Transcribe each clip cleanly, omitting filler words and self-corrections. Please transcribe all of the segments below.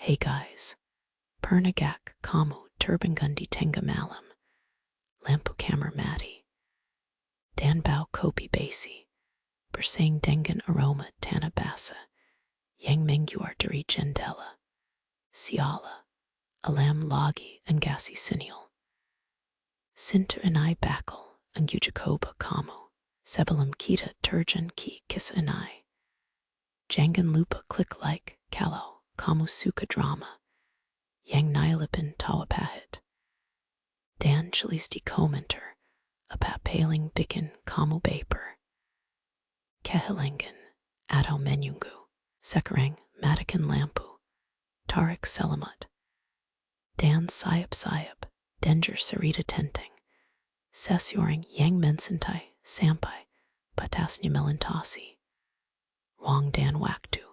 Hey guys, Pernagak Kamu Turbangundi Tenga Malam, Lampu Kamar Mati, Danbao Kopi Basi, Bersang Dengan Aroma Tanabasa, Yang Menguar Dari Jendela, Siala, Alam Lagi and Gasi Sinial, Sinter Anai Bakal, and Ujakoba Kamu, Sebalam Kita Turjan Ki Kisa Anai, Jangan Lupa Click Like, Kalau, Kamu Suka Drama, Yang Nilipin Tawapahit, Dan Chilisti Komenter, Apapaling Bikin Kamu Baper, Kehilangan, Atau Menyungu, Sekarang Matakan Lampu, Tarik Selamat, Dan Sayap, Danger Sarita Tenting, Sesuring Yang Mensentai, Sampai, Patasnya Melintasi, Wong Dan Waktu,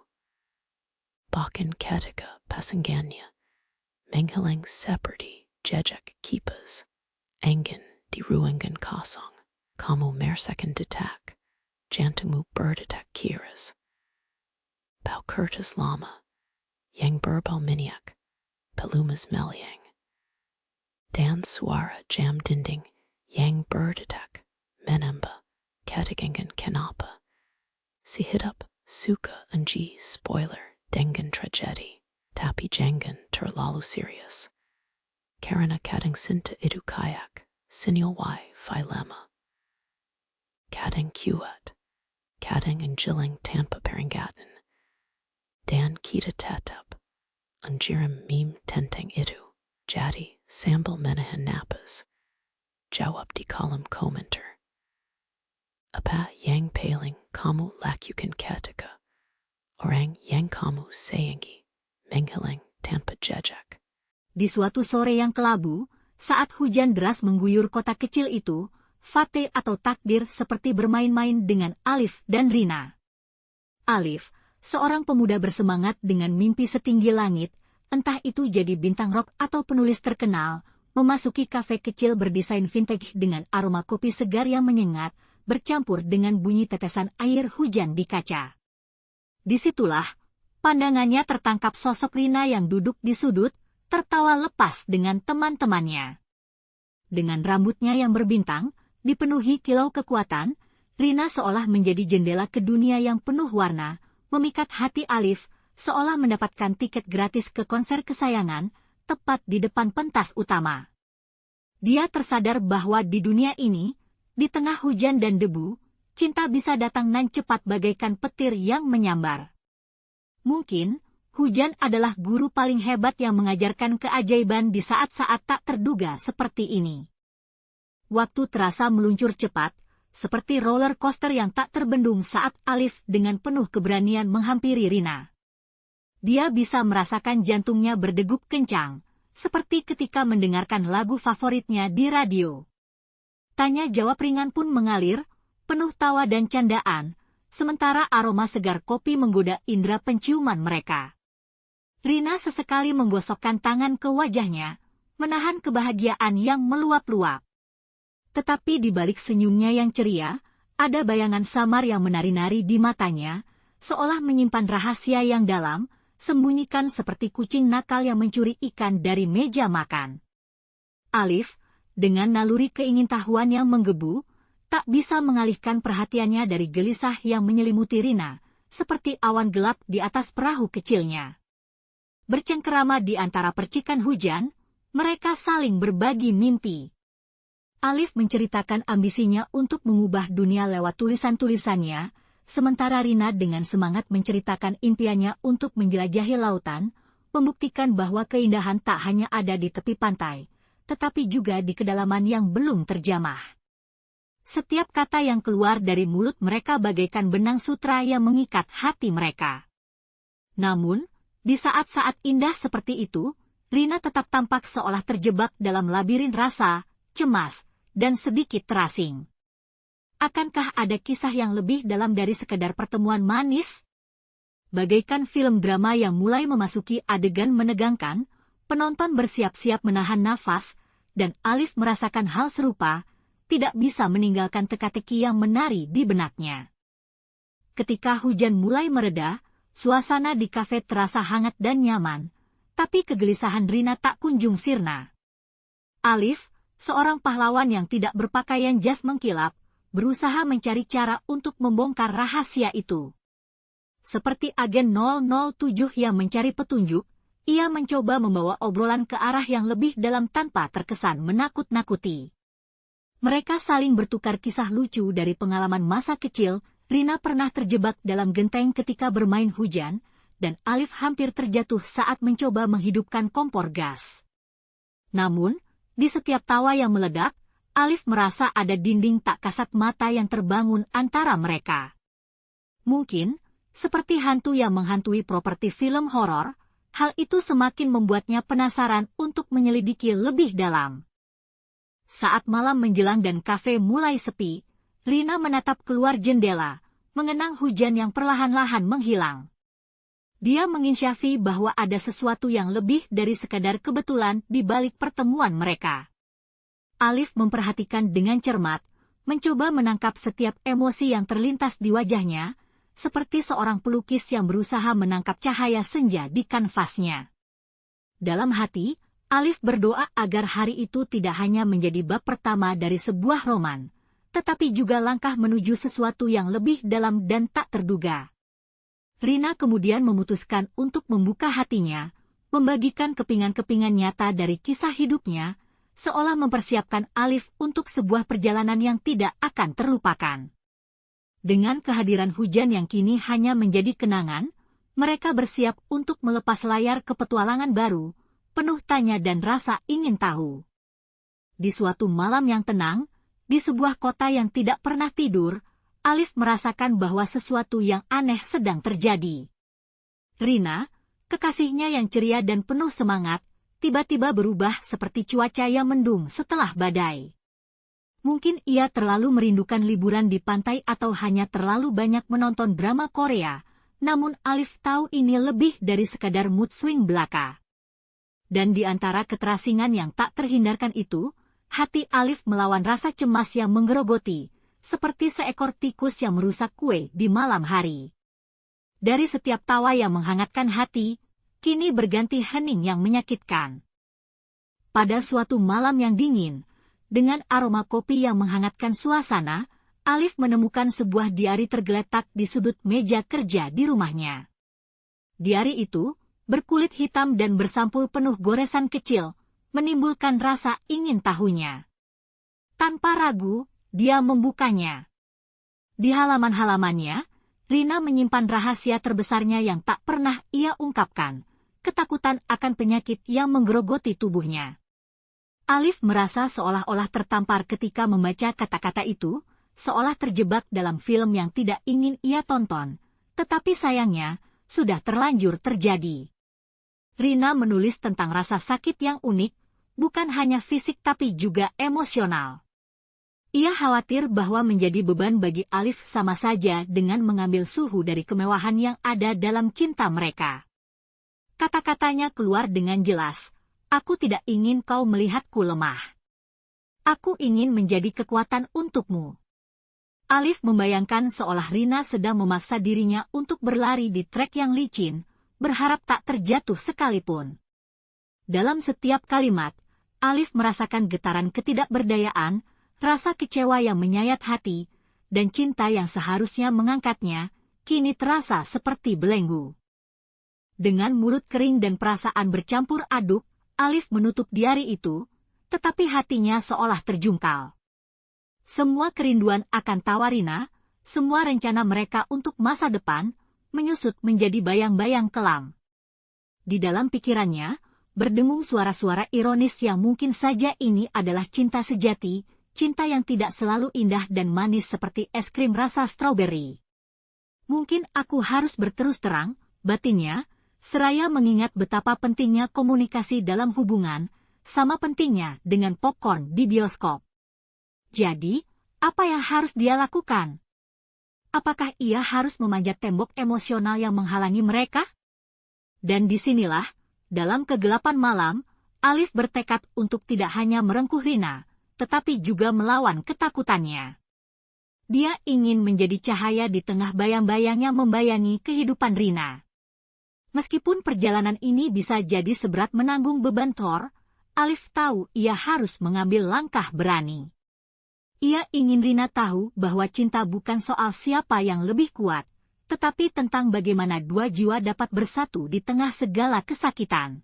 Bakan Ketika Pasanganya, Menghilang Seperti, Jejak Kipas, Angin di Ruangan Kosong, Kamu Mersakan Detak, Jantumu Berdetak Kiras, Bau Curtis Lama, Yang Berbau Miniak, Pelumas Meliang, Dan Suara Jam Dinding, Yang Berdetak, Menemba, Ketigangan Kenapa, Sihidup, Suka Anji Spoiler, Dengan Tragedy, Tapi Jangan Terlalu Serius, Karena Kadang Sinta Idu Kayak, Sinil Y Philema, Kadang Kuat, Kadang Anjiling Tanpa Peringatan, Dan Kita Tetap, Anjirim Meme Tentang Idu, Jadi Sambal Menahan Napas, Jawab di Kolom Komentar, Apa Yang Paling Kamu Lakukan Ketika, Orang Yang Kamu Sayangi, Menghilang Tanpa Jejak. Di suatu sore yang kelabu, saat hujan deras mengguyur kota kecil itu, Fate atau takdir seperti bermain-main dengan Alif dan Rina. Alif, seorang pemuda bersemangat dengan mimpi setinggi langit, entah itu jadi bintang rock atau penulis terkenal, memasuki kafe kecil berdesain vintage dengan aroma kopi segar yang menyengat, bercampur dengan bunyi tetesan air hujan di kaca. Disitulah, pandangannya tertangkap sosok Rina yang duduk di sudut, tertawa lepas dengan teman-temannya. Dengan rambutnya yang berbintang, dipenuhi kilau kekuatan, Rina seolah menjadi jendela ke dunia yang penuh warna, memikat hati Alif, seolah mendapatkan tiket gratis ke konser kesayangan, tepat di depan pentas utama. Dia tersadar bahwa di dunia ini, di tengah hujan dan debu, cinta bisa datang nan cepat bagaikan petir yang menyambar. Mungkin, hujan adalah guru paling hebat yang mengajarkan keajaiban di saat-saat tak terduga seperti ini. Waktu terasa meluncur cepat, seperti roller coaster yang tak terbendung saat Alif dengan penuh keberanian menghampiri Rina. Dia bisa merasakan jantungnya berdegup kencang, seperti ketika mendengarkan lagu favoritnya di radio. Tanya-jawab ringan pun mengalir, penuh tawa dan candaan, sementara aroma segar kopi menggoda indera penciuman mereka. Rina sesekali menggosokkan tangan ke wajahnya, menahan kebahagiaan yang meluap-luap. Tetapi di balik senyumnya yang ceria, ada bayangan samar yang menari-nari di matanya, seolah menyimpan rahasia yang dalam, sembunyikan seperti kucing nakal yang mencuri ikan dari meja makan. Alif, dengan naluri keingintahuan yang menggebu, tak bisa mengalihkan perhatiannya dari gelisah yang menyelimuti Rina, seperti awan gelap di atas perahu kecilnya. Bercengkerama di antara percikan hujan, mereka saling berbagi mimpi. Alif menceritakan ambisinya untuk mengubah dunia lewat tulisan-tulisannya, sementara Rina dengan semangat menceritakan impiannya untuk menjelajahi lautan, membuktikan bahwa keindahan tak hanya ada di tepi pantai, tetapi juga di kedalaman yang belum terjamah. Setiap kata yang keluar dari mulut mereka bagaikan benang sutra yang mengikat hati mereka. Namun, di saat-saat indah seperti itu, Rina tetap tampak seolah terjebak dalam labirin rasa, cemas, dan sedikit terasing. Akankah ada kisah yang lebih dalam dari sekedar pertemuan manis? Bagaikan film drama yang mulai memasuki adegan menegangkan, penonton bersiap-siap menahan nafas, dan Alif merasakan hal serupa, tidak bisa meninggalkan teka-teki yang menari di benaknya. Ketika hujan mulai mereda, suasana di kafe terasa hangat dan nyaman, Tapi kegelisahan Rina tak kunjung sirna. Alif, seorang pahlawan yang tidak berpakaian jas mengkilap, berusaha mencari cara untuk membongkar rahasia itu. Seperti agen 007 yang mencari petunjuk, ia mencoba membawa obrolan ke arah yang lebih dalam tanpa terkesan menakut-nakuti. Mereka saling bertukar kisah lucu dari pengalaman masa kecil. Rina pernah terjebak dalam genteng ketika bermain hujan, dan Alif hampir terjatuh saat mencoba menghidupkan kompor gas. Namun, di setiap tawa yang meledak, Alif merasa ada dinding tak kasat mata yang terbangun antara mereka. Mungkin, seperti hantu yang menghantui properti film horor, hal itu semakin membuatnya penasaran untuk menyelidiki lebih dalam. Saat malam menjelang dan kafe mulai sepi, Rina menatap keluar jendela, mengenang hujan yang perlahan-lahan menghilang. Dia menginsyafi bahwa ada sesuatu yang lebih dari sekadar kebetulan di balik pertemuan mereka. Alif memperhatikan dengan cermat, mencoba menangkap setiap emosi yang terlintas di wajahnya, seperti seorang pelukis yang berusaha menangkap cahaya senja di kanvasnya. Dalam hati, Alif berdoa agar hari itu tidak hanya menjadi bab pertama dari sebuah roman, tetapi juga langkah menuju sesuatu yang lebih dalam dan tak terduga. Rina kemudian memutuskan untuk membuka hatinya, membagikan kepingan-kepingan nyata dari kisah hidupnya, seolah mempersiapkan Alif untuk sebuah perjalanan yang tidak akan terlupakan. Dengan kehadiran hujan yang kini hanya menjadi kenangan, mereka bersiap untuk melepas layar ke petualangan baru, penuh tanya dan rasa ingin tahu. Di suatu malam yang tenang, di sebuah kota yang tidak pernah tidur, Alif merasakan bahwa sesuatu yang aneh sedang terjadi. Rina, kekasihnya yang ceria dan penuh semangat, tiba-tiba berubah seperti cuaca yang mendung setelah badai. Mungkin ia terlalu merindukan liburan di pantai atau hanya terlalu banyak menonton drama Korea, namun Alif tahu ini lebih dari sekadar mood swing belaka. Dan di antara keterasingan yang tak terhindarkan itu, hati Alif melawan rasa cemas yang menggerogoti, seperti seekor tikus yang merusak kue di malam hari. Dari setiap tawa yang menghangatkan hati, kini berganti hening yang menyakitkan. Pada suatu malam yang dingin, dengan aroma kopi yang menghangatkan suasana, Alif menemukan sebuah diari tergeletak di sudut meja kerja di rumahnya. Diari itu, berkulit hitam dan bersampul penuh goresan kecil, menimbulkan rasa ingin tahunya. Tanpa ragu, dia membukanya. Di halaman-halamannya, Rina menyimpan rahasia terbesarnya yang tak pernah ia ungkapkan, ketakutan akan penyakit yang menggerogoti tubuhnya. Alif merasa seolah-olah tertampar ketika membaca kata-kata itu, seolah terjebak dalam film yang tidak ingin ia tonton, tetapi sayangnya, sudah terlanjur terjadi. Rina menulis tentang rasa sakit yang unik, bukan hanya fisik tapi juga emosional. Ia khawatir bahwa menjadi beban bagi Alif sama saja dengan mengambil suhu dari kemewahan yang ada dalam cinta mereka. Kata-katanya keluar dengan jelas, "Aku tidak ingin kau melihatku lemah. Aku ingin menjadi kekuatan untukmu." Alif membayangkan seolah Rina sedang memaksa dirinya untuk berlari di trek yang licin, berharap tak terjatuh sekalipun. Dalam setiap kalimat, Alif merasakan getaran ketidakberdayaan, rasa kecewa yang menyayat hati, dan cinta yang seharusnya mengangkatnya, kini terasa seperti belenggu. Dengan mulut kering dan perasaan bercampur aduk, Alif menutup diari itu, tetapi hatinya seolah terjungkal. Semua kerinduan akan tawa Rina, semua rencana mereka untuk masa depan, menyusut menjadi bayang-bayang kelam. Di dalam pikirannya, berdengung suara-suara ironis yang mungkin saja ini adalah cinta sejati, cinta yang tidak selalu indah dan manis seperti es krim rasa stroberi. Mungkin aku harus berterus terang, batinnya, seraya mengingat betapa pentingnya komunikasi dalam hubungan, sama pentingnya dengan popcorn di bioskop. Jadi, apa yang harus dia lakukan? Apakah ia harus memanjat tembok emosional yang menghalangi mereka? Dan disinilah, dalam kegelapan malam, Alif bertekad untuk tidak hanya merengkuh Rina, tetapi juga melawan ketakutannya. Dia ingin menjadi cahaya di tengah bayang-bayang yang membayangi kehidupan Rina. Meskipun perjalanan ini bisa jadi seberat menanggung beban Thor, Alif tahu ia harus mengambil langkah berani. Ia ingin Rina tahu bahwa cinta bukan soal siapa yang lebih kuat, tetapi tentang bagaimana dua jiwa dapat bersatu di tengah segala kesakitan.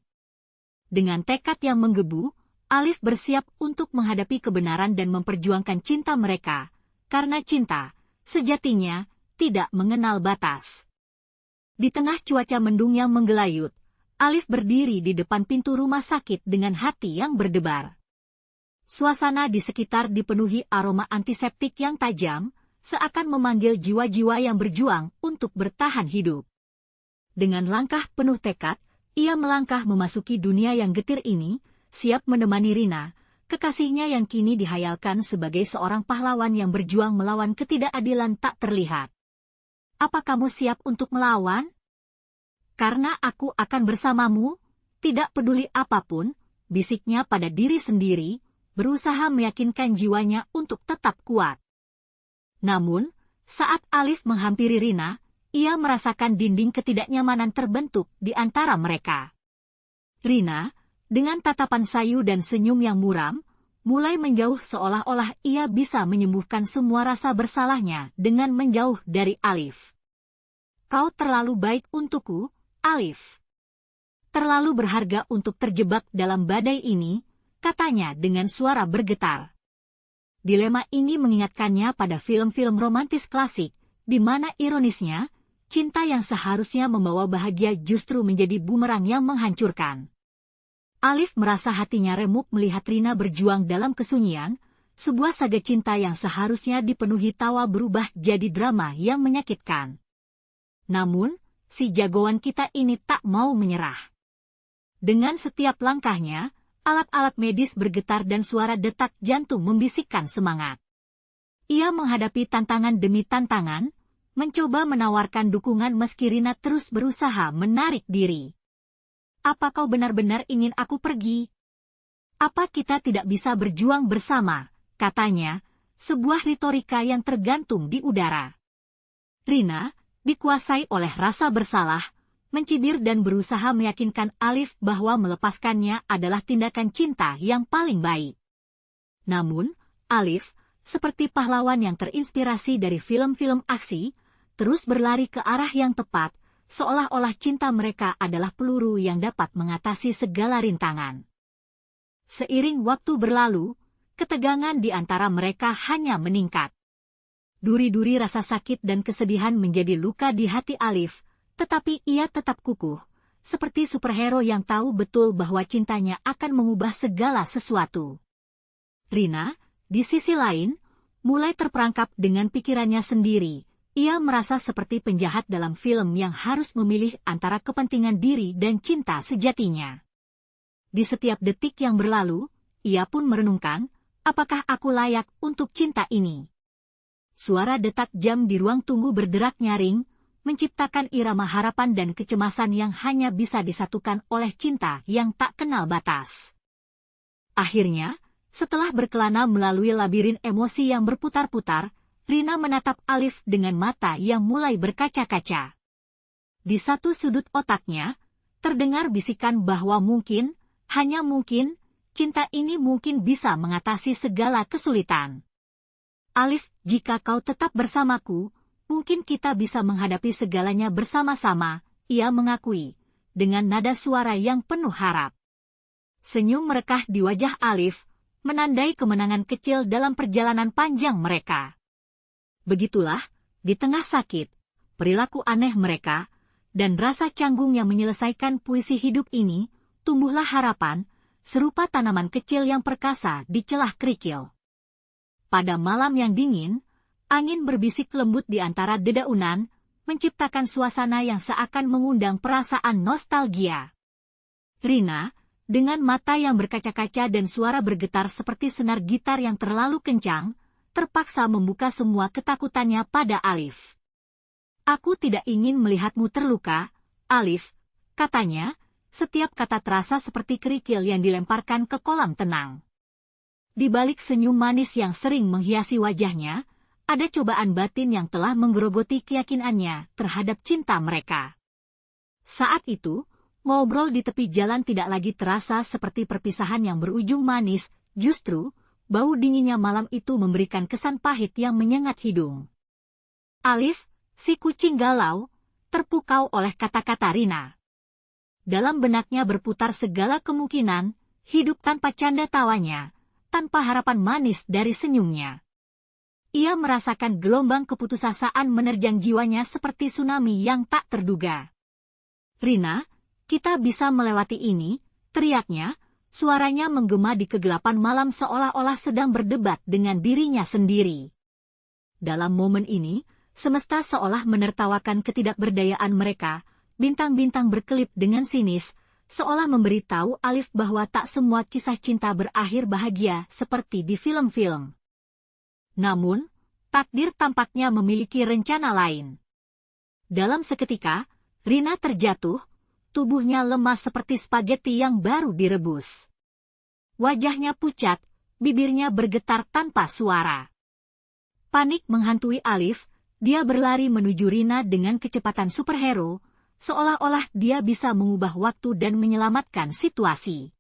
Dengan tekad yang menggebu, Alif bersiap untuk menghadapi kebenaran dan memperjuangkan cinta mereka, karena cinta, sejatinya, tidak mengenal batas. Di tengah cuaca mendung yang menggelayut, Alif berdiri di depan pintu rumah sakit dengan hati yang berdebar. Suasana di sekitar dipenuhi aroma antiseptik yang tajam, seakan memanggil jiwa-jiwa yang berjuang untuk bertahan hidup. Dengan langkah penuh tekad, ia melangkah memasuki dunia yang getir ini, siap menemani Rina, kekasihnya yang kini dihayalkan sebagai seorang pahlawan yang berjuang melawan ketidakadilan tak terlihat. Apa kamu siap untuk melawan? Karena aku akan bersamamu, tidak peduli apapun, bisiknya pada diri sendiri, berusaha meyakinkan jiwanya untuk tetap kuat. Namun, saat Alif menghampiri Rina, ia merasakan dinding ketidaknyamanan terbentuk di antara mereka. Rina, dengan tatapan sayu dan senyum yang muram, mulai menjauh seolah-olah ia bisa menyembuhkan semua rasa bersalahnya dengan menjauh dari Alif. Kau terlalu baik untukku, Alif. Terlalu berharga untuk terjebak dalam badai ini, katanya dengan suara bergetar. Dilema ini mengingatkannya pada film-film romantis klasik, di mana ironisnya, cinta yang seharusnya membawa bahagia justru menjadi bumerang yang menghancurkan. Alif merasa hatinya remuk melihat Rina berjuang dalam kesunyian, sebuah saga cinta yang seharusnya dipenuhi tawa berubah jadi drama yang menyakitkan. Namun, si jagoan kita ini tak mau menyerah. Dengan setiap langkahnya, alat-alat medis bergetar dan suara detak jantung membisikkan semangat. Ia menghadapi tantangan demi tantangan, mencoba menawarkan dukungan meski Rina terus berusaha menarik diri. Apa kau benar-benar ingin aku pergi? Apa kita tidak bisa berjuang bersama, katanya, sebuah retorika yang tergantung di udara. Rina, dikuasai oleh rasa bersalah, mencibir dan berusaha meyakinkan Alif bahwa melepaskannya adalah tindakan cinta yang paling baik. Namun, Alif, seperti pahlawan yang terinspirasi dari film-film aksi, terus berlari ke arah yang tepat, seolah-olah cinta mereka adalah peluru yang dapat mengatasi segala rintangan. Seiring waktu berlalu, ketegangan di antara mereka hanya meningkat. Duri-duri rasa sakit dan kesedihan menjadi luka di hati Alif, tetapi ia tetap kukuh, seperti superhero yang tahu betul bahwa cintanya akan mengubah segala sesuatu. Rina, di sisi lain, mulai terperangkap dengan pikirannya sendiri. Ia merasa seperti penjahat dalam film yang harus memilih antara kepentingan diri dan cinta sejatinya. Di setiap detik yang berlalu, ia pun merenungkan, apakah aku layak untuk cinta ini? Suara detak jam di ruang tunggu berderak nyaring, menciptakan irama harapan dan kecemasan yang hanya bisa disatukan oleh cinta yang tak kenal batas. Akhirnya, setelah berkelana melalui labirin emosi yang berputar-putar, Rina menatap Alif dengan mata yang mulai berkaca-kaca. Di satu sudut otaknya, terdengar bisikan bahwa mungkin, hanya mungkin, cinta ini mungkin bisa mengatasi segala kesulitan. Alif, jika kau tetap bersamaku, mungkin kita bisa menghadapi segalanya bersama-sama, ia mengakui, dengan nada suara yang penuh harap. Senyum merekah di wajah Alif, menandai kemenangan kecil dalam perjalanan panjang mereka. Begitulah, di tengah sakit, perilaku aneh mereka, dan rasa canggung yang menyelesaikan puisi hidup ini, tumbuhlah harapan, serupa tanaman kecil yang perkasa di celah kerikil. Pada malam yang dingin, angin berbisik lembut di antara dedaunan, menciptakan suasana yang seakan mengundang perasaan nostalgia. Rina, dengan mata yang berkaca-kaca dan suara bergetar seperti senar gitar yang terlalu kencang, terpaksa membuka semua ketakutannya pada Alif. Aku tidak ingin melihatmu terluka, Alif, katanya, setiap kata terasa seperti kerikil yang dilemparkan ke kolam tenang. Di balik senyum manis yang sering menghiasi wajahnya, ada cobaan batin yang telah menggerogoti keyakinannya terhadap cinta mereka. Saat itu, ngobrol di tepi jalan tidak lagi terasa seperti perpisahan yang berujung manis, justru, bau dinginnya malam itu memberikan kesan pahit yang menyengat hidung. Alif, si kucing galau, terpukau oleh kata-kata Rina. Dalam benaknya berputar segala kemungkinan, hidup tanpa canda tawanya, tanpa harapan manis dari senyumnya. Ia merasakan gelombang keputusasaan menerjang jiwanya seperti tsunami yang tak terduga. Rina, kita bisa melewati ini, teriaknya, suaranya menggema di kegelapan malam seolah-olah sedang berdebat dengan dirinya sendiri. Dalam momen ini, semesta seolah menertawakan ketidakberdayaan mereka, bintang-bintang berkelip dengan sinis, seolah memberitahu Alif bahwa tak semua kisah cinta berakhir bahagia seperti di film-film. Namun, takdir tampaknya memiliki rencana lain. Dalam seketika, Rina terjatuh, tubuhnya lemas seperti spageti yang baru direbus. Wajahnya pucat, bibirnya bergetar tanpa suara. Panik menghantui Alif, dia berlari menuju Rina dengan kecepatan superhero, seolah-olah dia bisa mengubah waktu dan menyelamatkan situasi.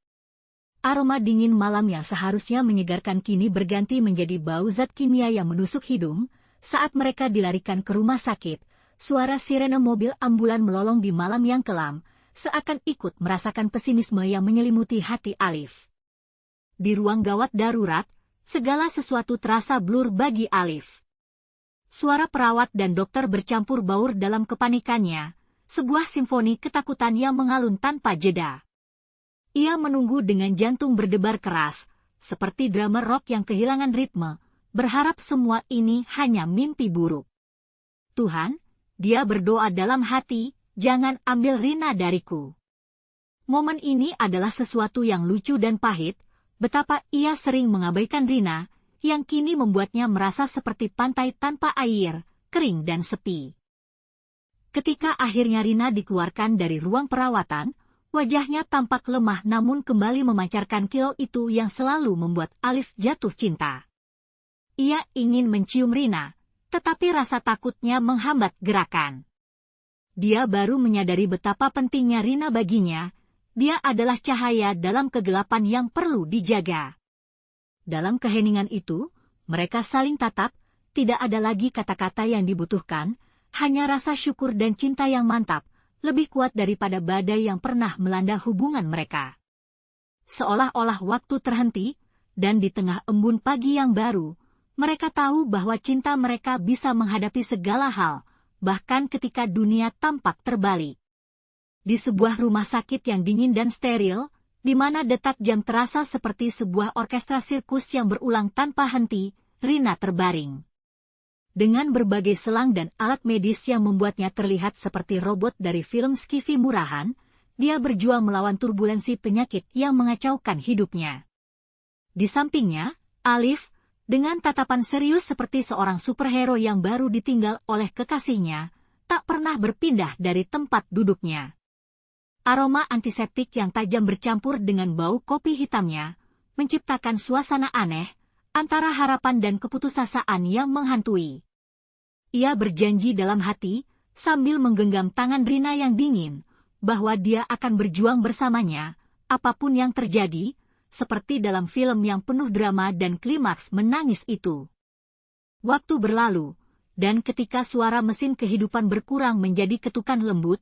Aroma dingin malam yang seharusnya menyegarkan kini berganti menjadi bau zat kimia yang menusuk hidung. Saat mereka dilarikan ke rumah sakit, suara sirene mobil ambulan melolong di malam yang kelam, seakan ikut merasakan pesimisme yang menyelimuti hati Alif. Di ruang gawat darurat, segala sesuatu terasa blur bagi Alif. Suara perawat dan dokter bercampur baur dalam kepanikannya, sebuah simfoni ketakutan yang mengalun tanpa jeda. Ia menunggu dengan jantung berdebar keras, seperti drummer rock yang kehilangan ritme, berharap semua ini hanya mimpi buruk. Tuhan, dia berdoa dalam hati, jangan ambil Rina dariku. Momen ini adalah sesuatu yang lucu dan pahit, betapa ia sering mengabaikan Rina, yang kini membuatnya merasa seperti pantai tanpa air, kering dan sepi. Ketika akhirnya Rina dikeluarkan dari ruang perawatan, wajahnya tampak lemah namun kembali memancarkan kilau itu yang selalu membuat Alif jatuh cinta. Ia ingin mencium Rina, tetapi rasa takutnya menghambat gerakan. Dia baru menyadari betapa pentingnya Rina baginya, dia adalah cahaya dalam kegelapan yang perlu dijaga. Dalam keheningan itu, mereka saling tatap, tidak ada lagi kata-kata yang dibutuhkan, hanya rasa syukur dan cinta yang mantap, lebih kuat daripada badai yang pernah melanda hubungan mereka. Seolah-olah waktu terhenti, dan di tengah embun pagi yang baru, mereka tahu bahwa cinta mereka bisa menghadapi segala hal, bahkan ketika dunia tampak terbalik. Di sebuah rumah sakit yang dingin dan steril, di mana detak jam terasa seperti sebuah orkestra sirkus yang berulang tanpa henti, Rina terbaring. Dengan berbagai selang dan alat medis yang membuatnya terlihat seperti robot dari film skifi murahan, dia berjuang melawan turbulensi penyakit yang mengacaukan hidupnya. Di sampingnya, Alif, dengan tatapan serius seperti seorang superhero yang baru ditinggal oleh kekasihnya, tak pernah berpindah dari tempat duduknya. Aroma antiseptik yang tajam bercampur dengan bau kopi hitamnya, menciptakan suasana aneh, antara harapan dan keputusasaan yang menghantui. Ia berjanji dalam hati, sambil menggenggam tangan Rina yang dingin, bahwa dia akan berjuang bersamanya, apapun yang terjadi, seperti dalam film yang penuh drama dan klimaks menangis itu. Waktu berlalu, dan ketika suara mesin kehidupan berkurang menjadi ketukan lembut,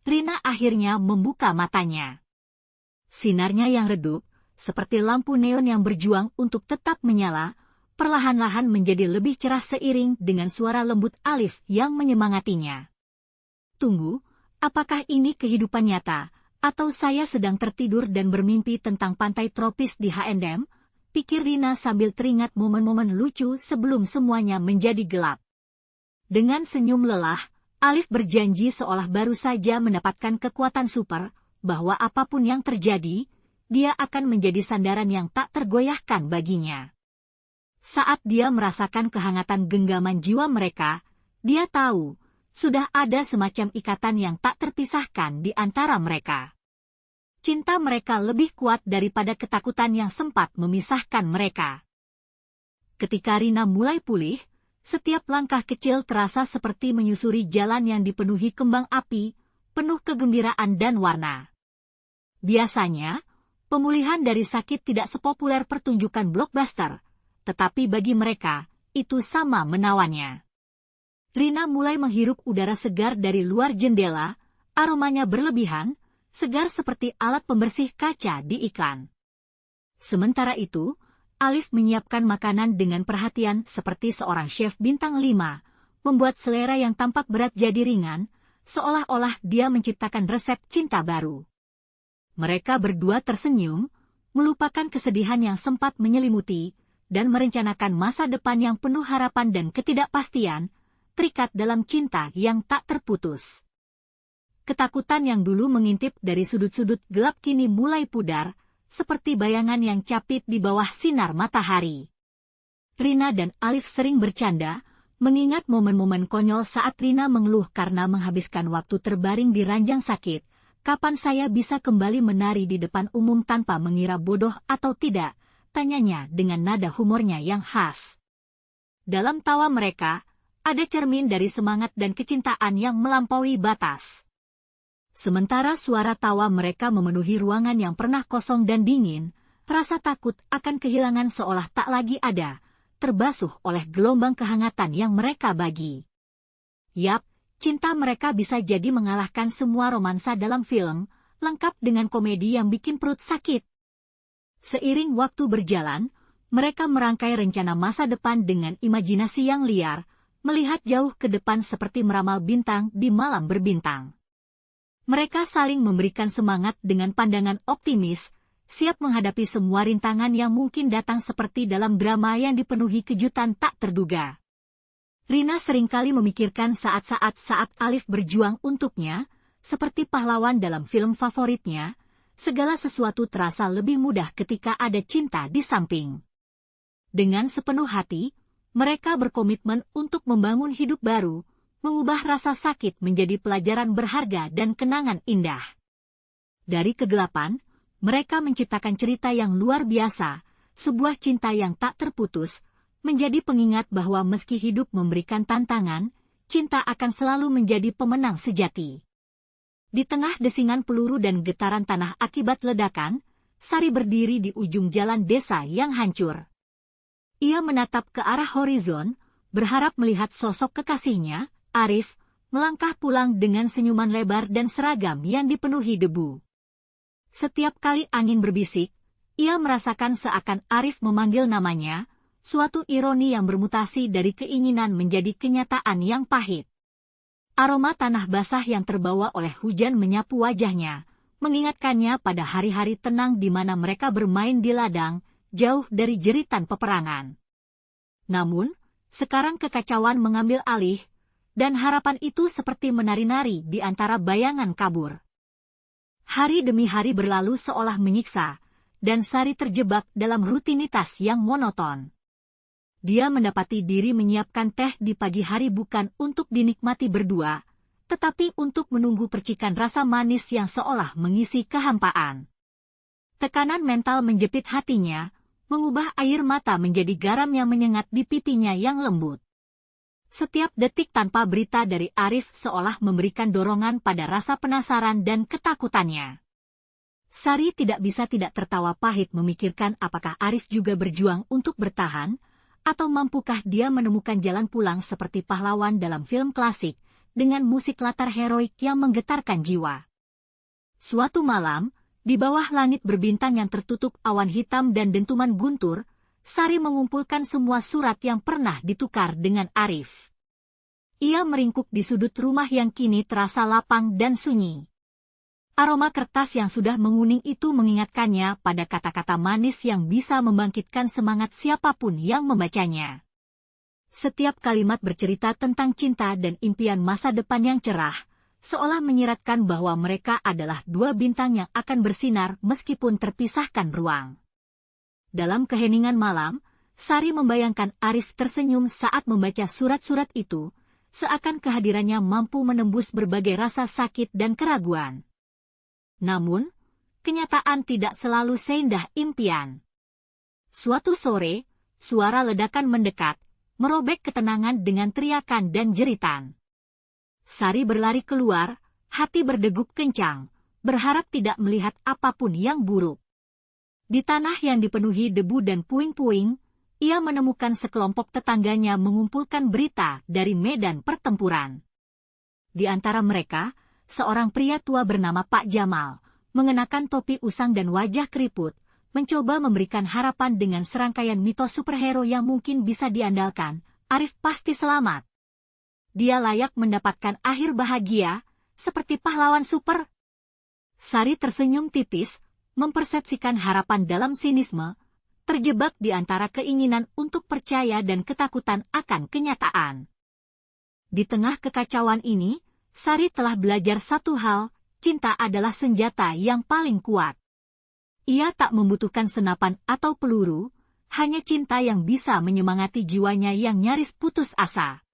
Rina akhirnya membuka matanya. Sinarnya yang redup, seperti lampu neon yang berjuang untuk tetap menyala, perlahan-lahan menjadi lebih cerah seiring dengan suara lembut Alif yang menyemangatinya. Tunggu, apakah ini kehidupan nyata, atau saya sedang tertidur dan bermimpi tentang pantai tropis di H&M? Pikir Rina sambil teringat momen-momen lucu sebelum semuanya menjadi gelap. Dengan senyum lelah, Alif berjanji seolah baru saja mendapatkan kekuatan super, bahwa apapun yang terjadi, dia akan menjadi sandaran yang tak tergoyahkan baginya. Saat dia merasakan kehangatan genggaman jiwa mereka, dia tahu, sudah ada semacam ikatan yang tak terpisahkan di antara mereka. Cinta mereka lebih kuat daripada ketakutan yang sempat memisahkan mereka. Ketika Rina mulai pulih, setiap langkah kecil terasa seperti menyusuri jalan yang dipenuhi kembang api, penuh kegembiraan dan warna. Biasanya, pemulihan dari sakit tidak sepopuler pertunjukan blockbuster, tetapi bagi mereka, itu sama menawannya. Rina mulai menghirup udara segar dari luar jendela, aromanya berlebihan, segar seperti alat pembersih kaca di iklan. Sementara itu, Alif menyiapkan makanan dengan perhatian seperti seorang chef bintang 5, membuat selera yang tampak berat jadi ringan, seolah-olah dia menciptakan resep cinta baru. Mereka berdua tersenyum, melupakan kesedihan yang sempat menyelimuti, dan merencanakan masa depan yang penuh harapan dan ketidakpastian, terikat dalam cinta yang tak terputus. Ketakutan yang dulu mengintip dari sudut-sudut gelap kini mulai pudar, seperti bayangan yang capit di bawah sinar matahari. Rina dan Alif sering bercanda, mengingat momen-momen konyol saat Rina mengeluh karena menghabiskan waktu terbaring di ranjang sakit. Kapan saya bisa kembali menari di depan umum tanpa mengira bodoh atau tidak? Tanyanya dengan nada humornya yang khas. Dalam tawa mereka, ada cermin dari semangat dan kecintaan yang melampaui batas. Sementara suara tawa mereka memenuhi ruangan yang pernah kosong dan dingin, rasa takut akan kehilangan seolah tak lagi ada, terbasuh oleh gelombang kehangatan yang mereka bagi. Yap, cinta mereka bisa jadi mengalahkan semua romansa dalam film, lengkap dengan komedi yang bikin perut sakit. Seiring waktu berjalan, mereka merangkai rencana masa depan dengan imajinasi yang liar, melihat jauh ke depan seperti meramal bintang di malam berbintang. Mereka saling memberikan semangat dengan pandangan optimis, siap menghadapi semua rintangan yang mungkin datang seperti dalam drama yang dipenuhi kejutan tak terduga. Rina seringkali memikirkan saat-saat Alif berjuang untuknya, seperti pahlawan dalam film favoritnya, segala sesuatu terasa lebih mudah ketika ada cinta di samping. Dengan sepenuh hati, mereka berkomitmen untuk membangun hidup baru, mengubah rasa sakit menjadi pelajaran berharga dan kenangan indah. Dari kegelapan, mereka menciptakan cerita yang luar biasa, sebuah cinta yang tak terputus, menjadi pengingat bahwa meski hidup memberikan tantangan, cinta akan selalu menjadi pemenang sejati. Di tengah desingan peluru dan getaran tanah akibat ledakan, Sari berdiri di ujung jalan desa yang hancur. Ia menatap ke arah horizon, berharap melihat sosok kekasihnya, Arif, melangkah pulang dengan senyuman lebar dan seragam yang dipenuhi debu. Setiap kali angin berbisik, ia merasakan seakan Arif memanggil namanya, suatu ironi yang bermutasi dari keinginan menjadi kenyataan yang pahit. Aroma tanah basah yang terbawa oleh hujan menyapu wajahnya, mengingatkannya pada hari-hari tenang di mana mereka bermain di ladang, jauh dari jeritan peperangan. Namun, sekarang kekacauan mengambil alih, dan harapan itu seperti menari-nari di antara bayangan kabur. Hari demi hari berlalu seolah menyiksa, dan Sari terjebak dalam rutinitas yang monoton. Dia mendapati diri menyiapkan teh di pagi hari bukan untuk dinikmati berdua, tetapi untuk menunggu percikan rasa manis yang seolah mengisi kehampaan. Tekanan mental menjepit hatinya, mengubah air mata menjadi garam yang menyengat di pipinya yang lembut. Setiap detik tanpa berita dari Arif seolah memberikan dorongan pada rasa penasaran dan ketakutannya. Sari tidak bisa tidak tertawa pahit memikirkan apakah Arif juga berjuang untuk bertahan, atau mampukah dia menemukan jalan pulang seperti pahlawan dalam film klasik, dengan musik latar heroik yang menggetarkan jiwa. Suatu malam, di bawah langit berbintang yang tertutup awan hitam dan dentuman guntur, Sari mengumpulkan semua surat yang pernah ditukar dengan Arif. Ia meringkuk di sudut rumah yang kini terasa lapang dan sunyi. Aroma kertas yang sudah menguning itu mengingatkannya pada kata-kata manis yang bisa membangkitkan semangat siapapun yang membacanya. Setiap kalimat bercerita tentang cinta dan impian masa depan yang cerah, seolah menyiratkan bahwa mereka adalah dua bintang yang akan bersinar meskipun terpisahkan ruang. Dalam keheningan malam, Sari membayangkan Arif tersenyum saat membaca surat-surat itu, seakan kehadirannya mampu menembus berbagai rasa sakit dan keraguan. Namun, kenyataan tidak selalu seindah impian. Suatu sore, suara ledakan mendekat, merobek ketenangan dengan teriakan dan jeritan. Sari berlari keluar, hati berdegup kencang, berharap tidak melihat apapun yang buruk. Di tanah yang dipenuhi debu dan puing-puing, ia menemukan sekelompok tetangganya mengumpulkan berita dari medan pertempuran. Di antara mereka, seorang pria tua bernama Pak Jamal, mengenakan topi usang dan wajah keriput, mencoba memberikan harapan dengan serangkaian mitos superhero yang mungkin bisa diandalkan. Arif pasti selamat. Dia layak mendapatkan akhir bahagia, seperti pahlawan super. Sari tersenyum tipis, mempersepsikan harapan dalam sinisme, terjebak di antara keinginan untuk percaya dan ketakutan akan kenyataan. Di tengah kekacauan ini, Sari telah belajar satu hal, cinta adalah senjata yang paling kuat. Ia tak membutuhkan senapan atau peluru, hanya cinta yang bisa menyemangati jiwanya yang nyaris putus asa.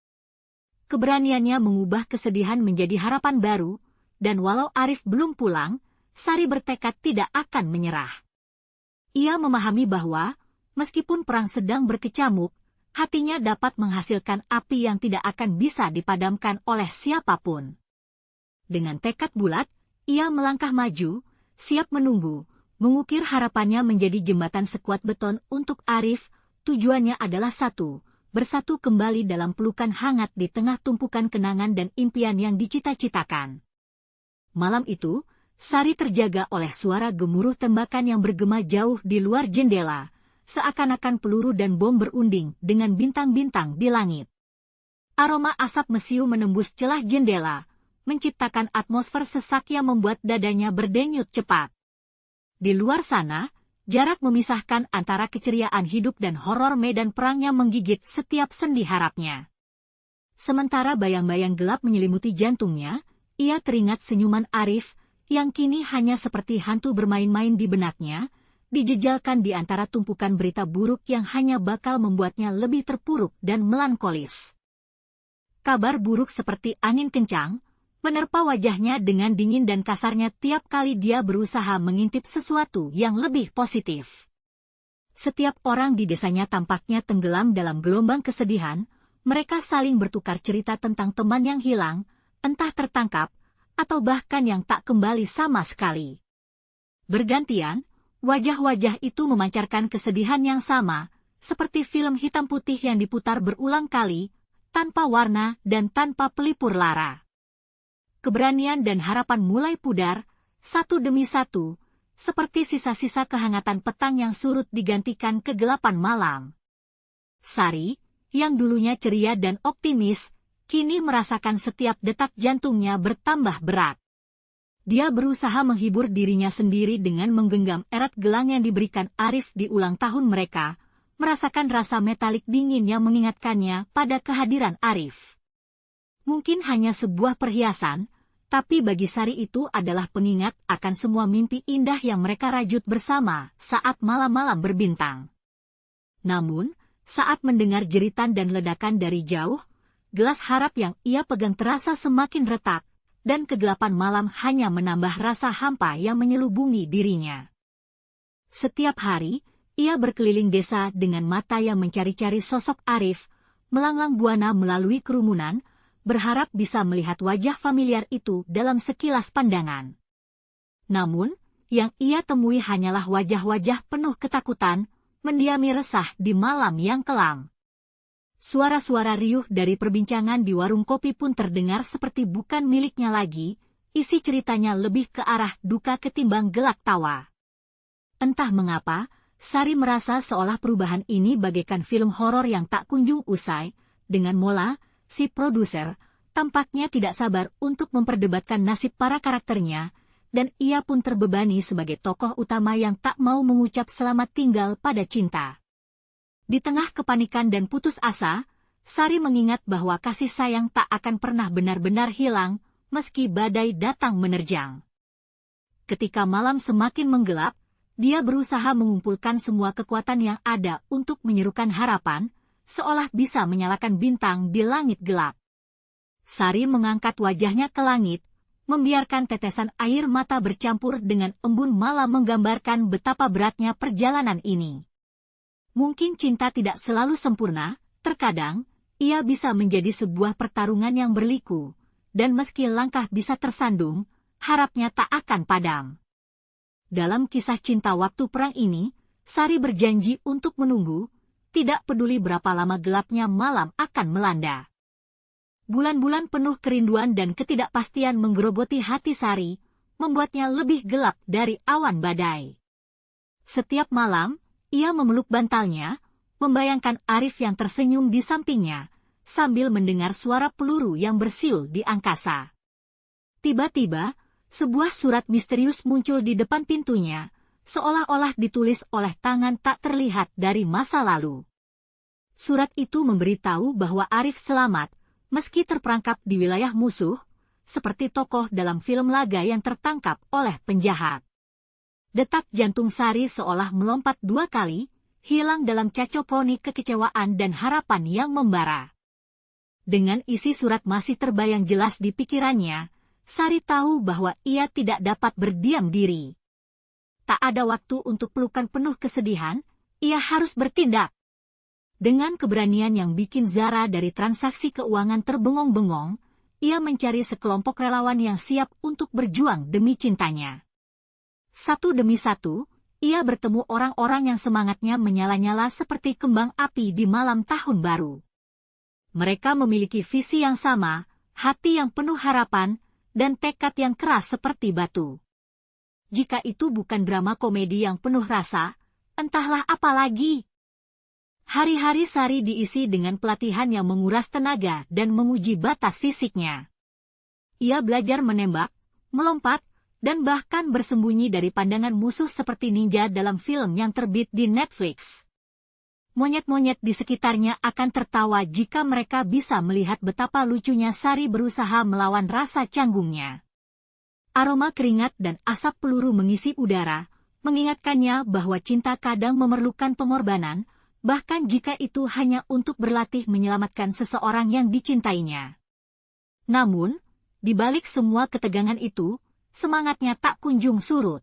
Keberaniannya mengubah kesedihan menjadi harapan baru, dan walau Arif belum pulang, Sari bertekad tidak akan menyerah. Ia memahami bahwa, meskipun perang sedang berkecamuk, hatinya dapat menghasilkan api yang tidak akan bisa dipadamkan oleh siapapun. Dengan tekad bulat, ia melangkah maju, siap menunggu, mengukir harapannya menjadi jembatan sekuat beton untuk Arif. Tujuannya adalah satu, bersatu kembali dalam pelukan hangat di tengah tumpukan kenangan dan impian yang dicita-citakan. Malam itu, Sari terjaga oleh suara gemuruh tembakan yang bergema jauh di luar jendela, seakan-akan peluru dan bom berunding dengan bintang-bintang di langit. Aroma asap mesiu menembus celah jendela, menciptakan atmosfer sesak yang membuat dadanya berdenyut cepat. Di luar sana, jarak memisahkan antara keceriaan hidup dan horor medan perang yang menggigit setiap sendi harapnya. Sementara bayang-bayang gelap menyelimuti jantungnya, ia teringat senyuman Arif, yang kini hanya seperti hantu bermain-main di benaknya, dijejalkan di antara tumpukan berita buruk yang hanya bakal membuatnya lebih terpuruk dan melankolis. Kabar buruk seperti angin kencang, menerpa wajahnya dengan dingin dan kasarnya tiap kali dia berusaha mengintip sesuatu yang lebih positif. Setiap orang di desanya tampaknya tenggelam dalam gelombang kesedihan, mereka saling bertukar cerita tentang teman yang hilang, entah tertangkap, atau bahkan yang tak kembali sama sekali. Bergantian, wajah-wajah itu memancarkan kesedihan yang sama, seperti film hitam putih yang diputar berulang kali, tanpa warna dan tanpa pelipur lara. Keberanian dan harapan mulai pudar, satu demi satu, seperti sisa-sisa kehangatan petang yang surut digantikan kegelapan malam. Sari, yang dulunya ceria dan optimis, kini merasakan setiap detak jantungnya bertambah berat. Dia berusaha menghibur dirinya sendiri dengan menggenggam erat gelang yang diberikan Arif di ulang tahun mereka, merasakan rasa metalik dingin yang mengingatkannya pada kehadiran Arif. Mungkin hanya sebuah perhiasan, tapi bagi Sari itu adalah pengingat akan semua mimpi indah yang mereka rajut bersama saat malam-malam berbintang. Namun, saat mendengar jeritan dan ledakan dari jauh, gelas harap yang ia pegang terasa semakin retak, dan kegelapan malam hanya menambah rasa hampa yang menyelubungi dirinya. Setiap hari, ia berkeliling desa dengan mata yang mencari-cari sosok Arif, melanglang buana melalui kerumunan, berharap bisa melihat wajah familiar itu dalam sekilas pandangan. Namun, yang ia temui hanyalah wajah-wajah penuh ketakutan, mendiami resah di malam yang kelam. Suara-suara riuh dari perbincangan di warung kopi pun terdengar seperti bukan miliknya lagi, isi ceritanya lebih ke arah duka ketimbang gelak tawa. Entah mengapa, Sari merasa seolah perubahan ini bagaikan film horor yang tak kunjung usai, dengan Mola, si produser, tampaknya tidak sabar untuk memperdebatkan nasib para karakternya, dan ia pun terbebani sebagai tokoh utama yang tak mau mengucap selamat tinggal pada cinta. Di tengah kepanikan dan putus asa, Sari mengingat bahwa kasih sayang tak akan pernah benar-benar hilang, meski badai datang menerjang. Ketika malam semakin menggelap, dia berusaha mengumpulkan semua kekuatan yang ada untuk menyerukan harapan, seolah bisa menyalakan bintang di langit gelap. Sari mengangkat wajahnya ke langit, membiarkan tetesan air mata bercampur dengan embun malam menggambarkan betapa beratnya perjalanan ini. Mungkin cinta tidak selalu sempurna, terkadang, ia bisa menjadi sebuah pertarungan yang berliku, dan meski langkah bisa tersandung, harapnya tak akan padam. Dalam kisah cinta waktu perang ini, Sari berjanji untuk menunggu, tidak peduli berapa lama gelapnya malam akan melanda. Bulan-bulan penuh kerinduan dan ketidakpastian menggerogoti hati Sari, membuatnya lebih gelap dari awan badai. Setiap malam, ia memeluk bantalnya, membayangkan Arif yang tersenyum di sampingnya, sambil mendengar suara peluru yang bersiul di angkasa. Tiba-tiba, sebuah surat misterius muncul di depan pintunya, seolah-olah ditulis oleh tangan tak terlihat dari masa lalu. Surat itu memberitahu bahwa Arif selamat, meski terperangkap di wilayah musuh, seperti tokoh dalam film laga yang tertangkap oleh penjahat. Detak jantung Sari seolah melompat 2 kali, hilang dalam cacoponi kekecewaan dan harapan yang membara. Dengan isi surat masih terbayang jelas di pikirannya, Sari tahu bahwa ia tidak dapat berdiam diri. Tak ada waktu untuk pelukan penuh kesedihan, ia harus bertindak. Dengan keberanian yang bikin Zara dari transaksi keuangan terbengong-bengong, ia mencari sekelompok relawan yang siap untuk berjuang demi cintanya. Satu demi satu, ia bertemu orang-orang yang semangatnya menyala-nyala seperti kembang api di malam tahun baru. Mereka memiliki visi yang sama, hati yang penuh harapan, dan tekad yang keras seperti batu. Jika itu bukan drama komedi yang penuh rasa, entahlah apa lagi. Hari-hari Sari diisi dengan pelatihan yang menguras tenaga dan menguji batas fisiknya. Ia belajar menembak, melompat, dan bahkan bersembunyi dari pandangan musuh seperti ninja dalam film yang terbit di Netflix. Monyet-monyet di sekitarnya akan tertawa jika mereka bisa melihat betapa lucunya Sari berusaha melawan rasa canggungnya. Aroma keringat dan asap peluru mengisi udara, mengingatkannya bahwa cinta kadang memerlukan pengorbanan, bahkan jika itu hanya untuk berlatih menyelamatkan seseorang yang dicintainya. Namun, di balik semua ketegangan itu, semangatnya tak kunjung surut.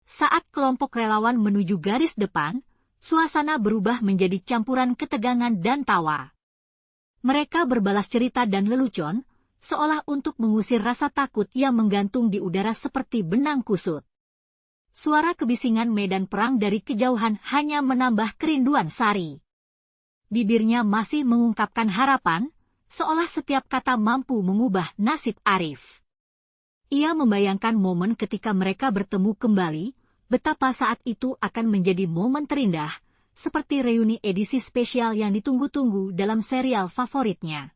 Saat kelompok relawan menuju garis depan, suasana berubah menjadi campuran ketegangan dan tawa. Mereka berbalas cerita dan lelucon, seolah untuk mengusir rasa takut yang menggantung di udara seperti benang kusut. Suara kebisingan medan perang dari kejauhan hanya menambah kerinduan Sari. Bibirnya masih mengungkapkan harapan, seolah setiap kata mampu mengubah nasib Arif. Ia membayangkan momen ketika mereka bertemu kembali, betapa saat itu akan menjadi momen terindah, seperti reuni edisi spesial yang ditunggu-tunggu dalam serial favoritnya.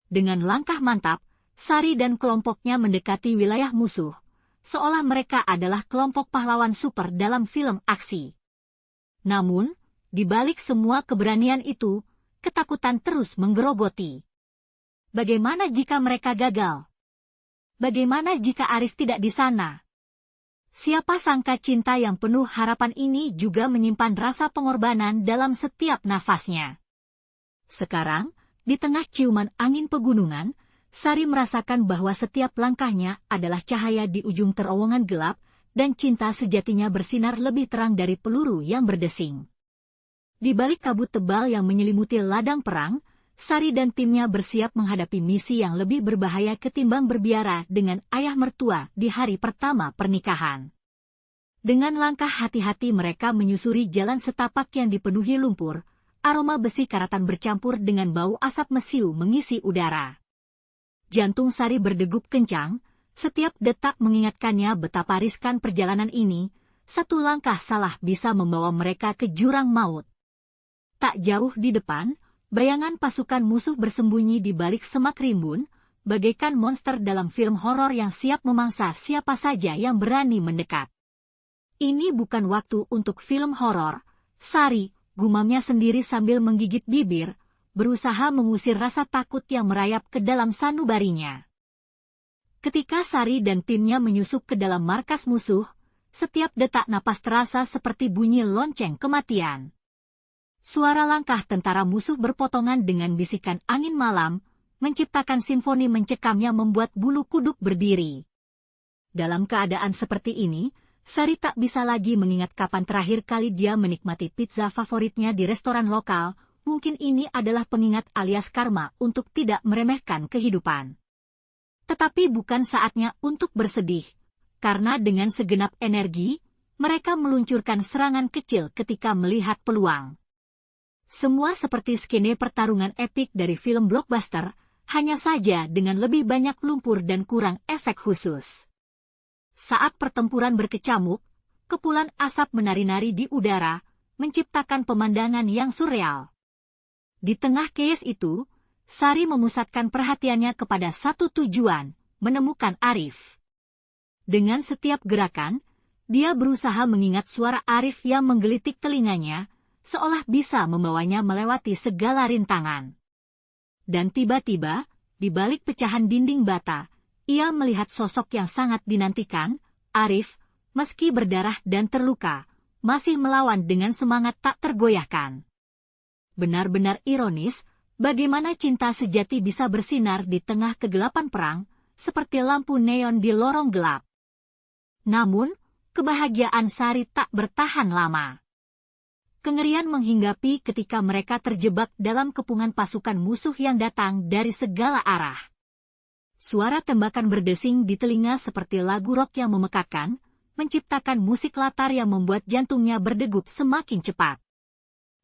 Dengan langkah mantap, Sari dan kelompoknya mendekati wilayah musuh, seolah mereka adalah kelompok pahlawan super dalam film aksi. Namun, di balik semua keberanian itu, ketakutan terus menggerogoti. Bagaimana jika mereka gagal? Bagaimana jika Arif tidak di sana? Siapa sangka cinta yang penuh harapan ini juga menyimpan rasa pengorbanan dalam setiap nafasnya. Sekarang, di tengah ciuman angin pegunungan, Sari merasakan bahwa setiap langkahnya adalah cahaya di ujung terowongan gelap, dan cinta sejatinya bersinar lebih terang dari peluru yang berdesing. Di balik kabut tebal yang menyelimuti ladang perang, Sari dan timnya bersiap menghadapi misi yang lebih berbahaya ketimbang berbiara dengan ayah mertua di hari pertama pernikahan. Dengan langkah hati-hati mereka menyusuri jalan setapak yang dipenuhi lumpur, aroma besi karatan bercampur dengan bau asap mesiu mengisi udara. Jantung Sari berdegup kencang, setiap detak mengingatkannya betapa riskan perjalanan ini, satu langkah salah bisa membawa mereka ke jurang maut. Tak jauh di depan, bayangan pasukan musuh bersembunyi di balik semak rimbun, bagaikan monster dalam film horor yang siap memangsa siapa saja yang berani mendekat. Ini bukan waktu untuk film horor, Sari, gumamnya sendiri sambil menggigit bibir, berusaha mengusir rasa takut yang merayap ke dalam sanubarinya. Ketika Sari dan timnya menyusup ke dalam markas musuh, setiap detak napas terasa seperti bunyi lonceng kematian. Suara langkah tentara musuh berpotongan dengan bisikan angin malam, menciptakan simfoni mencekam yang membuat bulu kuduk berdiri. Dalam keadaan seperti ini, Sari tak bisa lagi mengingat kapan terakhir kali dia menikmati pizza favoritnya di restoran lokal. Mungkin ini adalah pengingat alias karma untuk tidak meremehkan kehidupan. Tetapi bukan saatnya untuk bersedih, karena dengan segenap energi, mereka meluncurkan serangan kecil ketika melihat peluang. Semua seperti skene pertarungan epik dari film blockbuster, hanya saja dengan lebih banyak lumpur dan kurang efek khusus. Saat pertempuran berkecamuk, kepulan asap menari-nari di udara, menciptakan pemandangan yang surreal. Di tengah chaos itu, Sari memusatkan perhatiannya kepada satu tujuan, menemukan Arif. Dengan setiap gerakan, dia berusaha mengingat suara Arif yang menggelitik telinganya, seolah bisa membawanya melewati segala rintangan. Dan tiba-tiba, di balik pecahan dinding bata, ia melihat sosok yang sangat dinantikan, Arif, meski berdarah dan terluka, masih melawan dengan semangat tak tergoyahkan. Benar-benar ironis, bagaimana cinta sejati bisa bersinar di tengah kegelapan perang, seperti lampu neon di lorong gelap. Namun, kebahagiaan Sari tak bertahan lama. Kengerian menghinggapi ketika mereka terjebak dalam kepungan pasukan musuh yang datang dari segala arah. Suara tembakan berdesing di telinga seperti lagu rock yang memekakkan, menciptakan musik latar yang membuat jantungnya berdegup semakin cepat.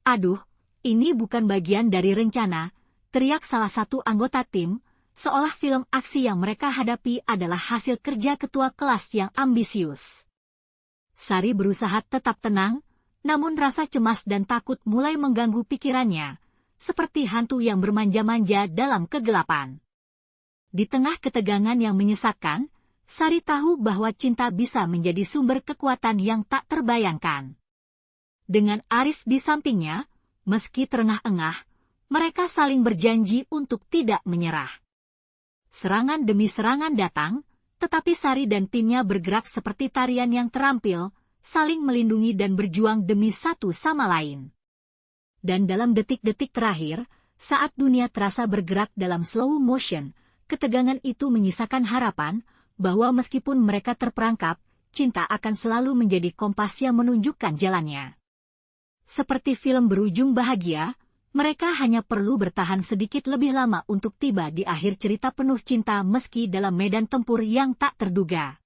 Aduh, ini bukan bagian dari rencana, teriak salah satu anggota tim, seolah film aksi yang mereka hadapi adalah hasil kerja ketua kelas yang ambisius. Sari berusaha tetap tenang, namun rasa cemas dan takut mulai mengganggu pikirannya, seperti hantu yang bermanja-manja dalam kegelapan. Di tengah ketegangan yang menyesakkan, Sari tahu bahwa cinta bisa menjadi sumber kekuatan yang tak terbayangkan. Dengan Arif di sampingnya, meski terengah-engah, mereka saling berjanji untuk tidak menyerah. Serangan demi serangan datang, tetapi Sari dan timnya bergerak seperti tarian yang terampil, saling melindungi dan berjuang demi satu sama lain. Dan dalam detik-detik terakhir, saat dunia terasa bergerak dalam slow motion, ketegangan itu menyisakan harapan, bahwa meskipun mereka terperangkap, cinta akan selalu menjadi kompas yang menunjukkan jalannya. Seperti film berujung bahagia, mereka hanya perlu bertahan sedikit lebih lama untuk tiba di akhir cerita penuh cinta meski dalam medan tempur yang tak terduga.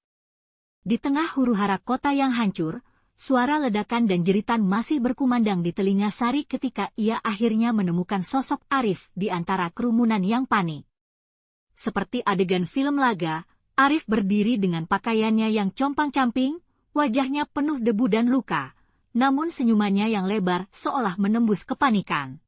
Di tengah huru-hara kota yang hancur, suara ledakan dan jeritan masih berkumandang di telinga Sari ketika ia akhirnya menemukan sosok Arif di antara kerumunan yang panik. Seperti adegan film laga, Arif berdiri dengan pakaiannya yang compang-camping, wajahnya penuh debu dan luka, namun senyumannya yang lebar seolah menembus kepanikan.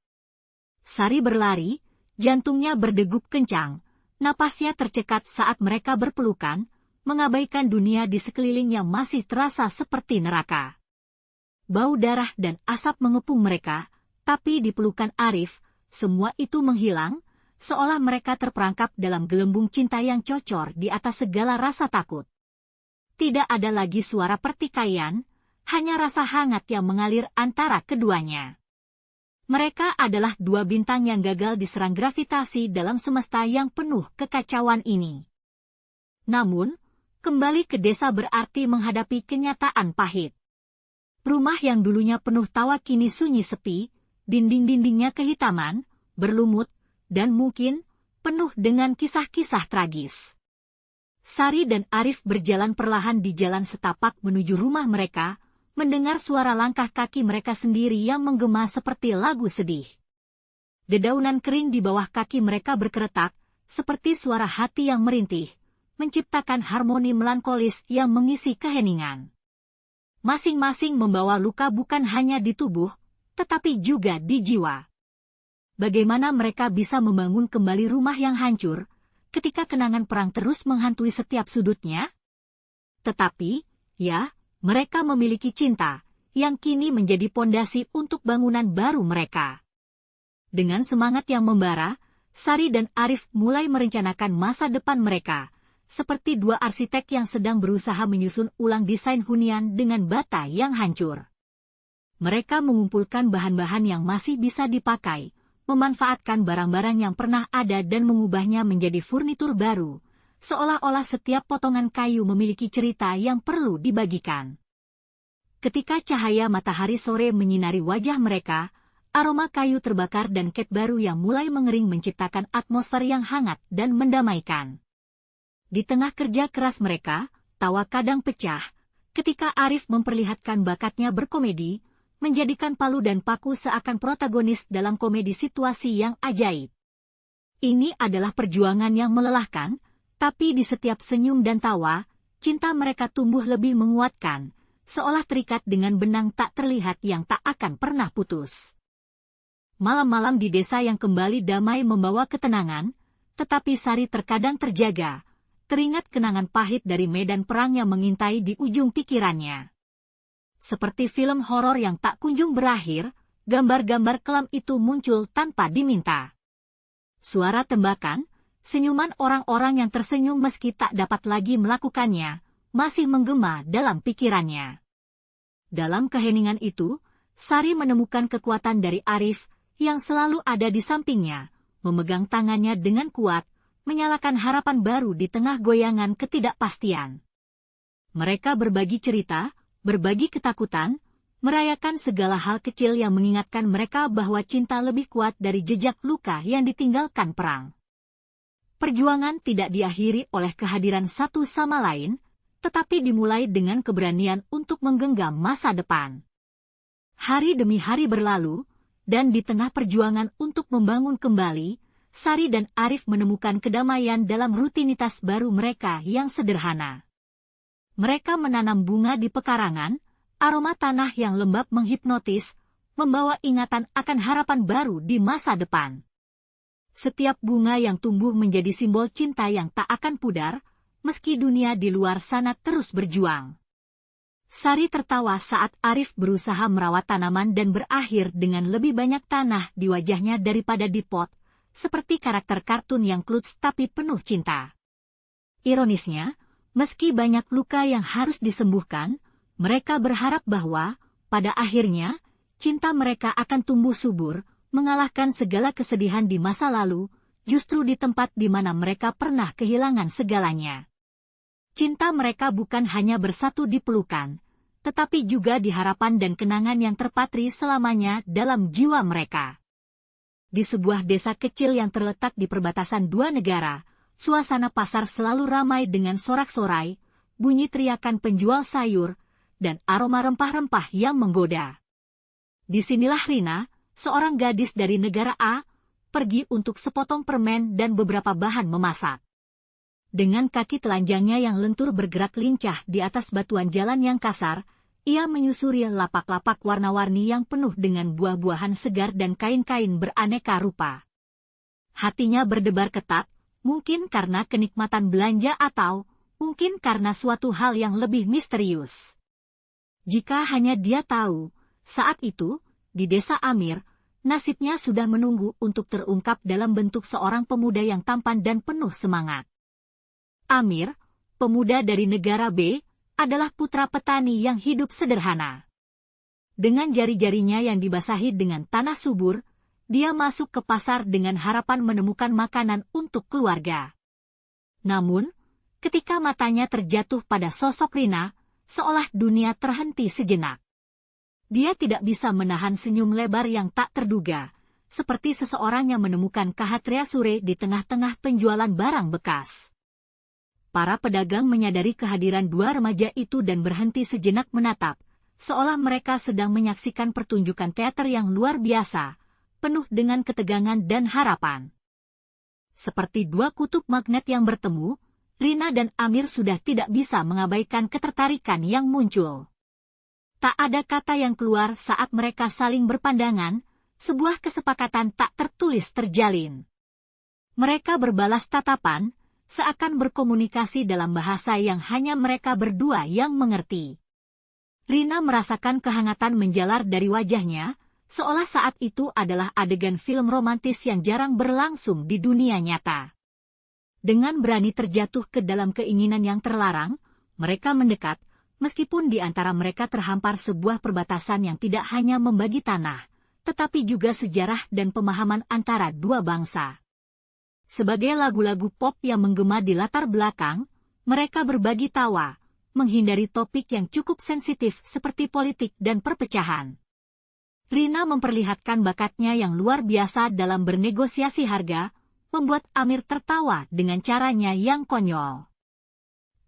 Sari berlari, jantungnya berdegup kencang, napasnya tercekat saat mereka berpelukan, mengabaikan dunia di sekeliling yang masih terasa seperti neraka. Bau darah dan asap mengepung mereka, tapi di pelukan Arif, semua itu menghilang, seolah mereka terperangkap dalam gelembung cinta yang cocor di atas segala rasa takut. Tidak ada lagi suara pertikaian, hanya rasa hangat yang mengalir antara keduanya. Mereka adalah dua bintang yang gagal diserang gravitasi dalam semesta yang penuh kekacauan ini. Namun, kembali ke desa berarti menghadapi kenyataan pahit. Rumah yang dulunya penuh tawa kini sunyi sepi, dinding-dindingnya kehitaman, berlumut, dan mungkin penuh dengan kisah-kisah tragis. Sari dan Arif berjalan perlahan di jalan setapak menuju rumah mereka, mendengar suara langkah kaki mereka sendiri yang menggema seperti lagu sedih. Dedaunan kering di bawah kaki mereka berkeretak, seperti suara hati yang merintih, menciptakan harmoni melankolis yang mengisi keheningan. Masing-masing membawa luka bukan hanya di tubuh, tetapi juga di jiwa. Bagaimana mereka bisa membangun kembali rumah yang hancur, ketika kenangan perang terus menghantui setiap sudutnya? Tetapi, ya, mereka memiliki cinta, yang kini menjadi pondasi untuk bangunan baru mereka. Dengan semangat yang membara, Sari dan Arif mulai merencanakan masa depan mereka, seperti dua arsitek yang sedang berusaha menyusun ulang desain hunian dengan bata yang hancur. Mereka mengumpulkan bahan-bahan yang masih bisa dipakai, memanfaatkan barang-barang yang pernah ada dan mengubahnya menjadi furnitur baru, seolah-olah setiap potongan kayu memiliki cerita yang perlu dibagikan. Ketika cahaya matahari sore menyinari wajah mereka, aroma kayu terbakar dan cat baru yang mulai mengering menciptakan atmosfer yang hangat dan mendamaikan. Di tengah kerja keras mereka, tawa kadang pecah, ketika Arif memperlihatkan bakatnya berkomedi, menjadikan Palu dan Paku seakan protagonis dalam komedi situasi yang ajaib. Ini adalah perjuangan yang melelahkan, tapi di setiap senyum dan tawa, cinta mereka tumbuh lebih menguatkan, seolah terikat dengan benang tak terlihat yang tak akan pernah putus. Malam-malam di desa yang kembali damai membawa ketenangan, tetapi Sari terkadang terjaga, teringat kenangan pahit dari medan perang yang mengintai di ujung pikirannya. Seperti film horor yang tak kunjung berakhir, gambar-gambar kelam itu muncul tanpa diminta. Suara tembakan, senyuman orang-orang yang tersenyum meski tak dapat lagi melakukannya, masih menggema dalam pikirannya. Dalam keheningan itu, Sari menemukan kekuatan dari Arif, yang selalu ada di sampingnya, memegang tangannya dengan kuat, menyalakan harapan baru di tengah goyangan ketidakpastian. Mereka berbagi cerita, berbagi ketakutan, merayakan segala hal kecil yang mengingatkan mereka bahwa cinta lebih kuat dari jejak luka yang ditinggalkan perang. Perjuangan tidak diakhiri oleh kehadiran satu sama lain, tetapi dimulai dengan keberanian untuk menggenggam masa depan. Hari demi hari berlalu, dan di tengah perjuangan untuk membangun kembali, Sari dan Arif menemukan kedamaian dalam rutinitas baru mereka yang sederhana. Mereka menanam bunga di pekarangan, aroma tanah yang lembab menghipnotis, membawa ingatan akan harapan baru di masa depan. Setiap bunga yang tumbuh menjadi simbol cinta yang tak akan pudar, meski dunia di luar sana terus berjuang. Sari tertawa saat Arif berusaha merawat tanaman dan berakhir dengan lebih banyak tanah di wajahnya daripada di pot, seperti karakter kartun yang kluts tapi penuh cinta. Ironisnya, meski banyak luka yang harus disembuhkan, mereka berharap bahwa, pada akhirnya, cinta mereka akan tumbuh subur, mengalahkan segala kesedihan di masa lalu, justru di tempat di mana mereka pernah kehilangan segalanya. Cinta mereka bukan hanya bersatu di pelukan, tetapi juga di harapan dan kenangan yang terpatri selamanya dalam jiwa mereka. Di sebuah desa kecil yang terletak di perbatasan dua negara, suasana pasar selalu ramai dengan sorak-sorai, bunyi teriakan penjual sayur, dan aroma rempah-rempah yang menggoda. Disinilah Rina, seorang gadis dari negara A, pergi untuk sepotong permen dan beberapa bahan memasak. Dengan kaki telanjangnya yang lentur bergerak lincah di atas batuan jalan yang kasar, ia menyusuri lapak-lapak warna-warni yang penuh dengan buah-buahan segar dan kain-kain beraneka rupa. Hatinya berdebar ketat, mungkin karena kenikmatan belanja atau mungkin karena suatu hal yang lebih misterius. Jika hanya dia tahu, saat itu, di desa Amir, nasibnya sudah menunggu untuk terungkap dalam bentuk seorang pemuda yang tampan dan penuh semangat. Amir, pemuda dari negara B, adalah putra petani yang hidup sederhana. Dengan jari-jarinya yang dibasahi dengan tanah subur, dia masuk ke pasar dengan harapan menemukan makanan untuk keluarga. Namun, ketika matanya terjatuh pada sosok Rina, seolah dunia terhenti sejenak. Dia tidak bisa menahan senyum lebar yang tak terduga, seperti seseorang yang menemukan kahatria sure di tengah-tengah penjualan barang bekas. Para pedagang menyadari kehadiran dua remaja itu dan berhenti sejenak menatap, seolah mereka sedang menyaksikan pertunjukan teater yang luar biasa, penuh dengan ketegangan dan harapan. Seperti dua kutub magnet yang bertemu, Rina dan Amir sudah tidak bisa mengabaikan ketertarikan yang muncul. Tak ada kata yang keluar saat mereka saling berpandangan, sebuah kesepakatan tak tertulis terjalin. Mereka berbalas tatapan, seakan berkomunikasi dalam bahasa yang hanya mereka berdua yang mengerti. Rina merasakan kehangatan menjalar dari wajahnya, seolah saat itu adalah adegan film romantis yang jarang berlangsung di dunia nyata. Dengan berani terjatuh ke dalam keinginan yang terlarang, mereka mendekat, meskipun di antara mereka terhampar sebuah perbatasan yang tidak hanya membagi tanah, tetapi juga sejarah dan pemahaman antara dua bangsa. Sebagai lagu-lagu pop yang menggema di latar belakang, mereka berbagi tawa, menghindari topik yang cukup sensitif seperti politik dan perpecahan. Rina memperlihatkan bakatnya yang luar biasa dalam bernegosiasi harga, membuat Amir tertawa dengan caranya yang konyol.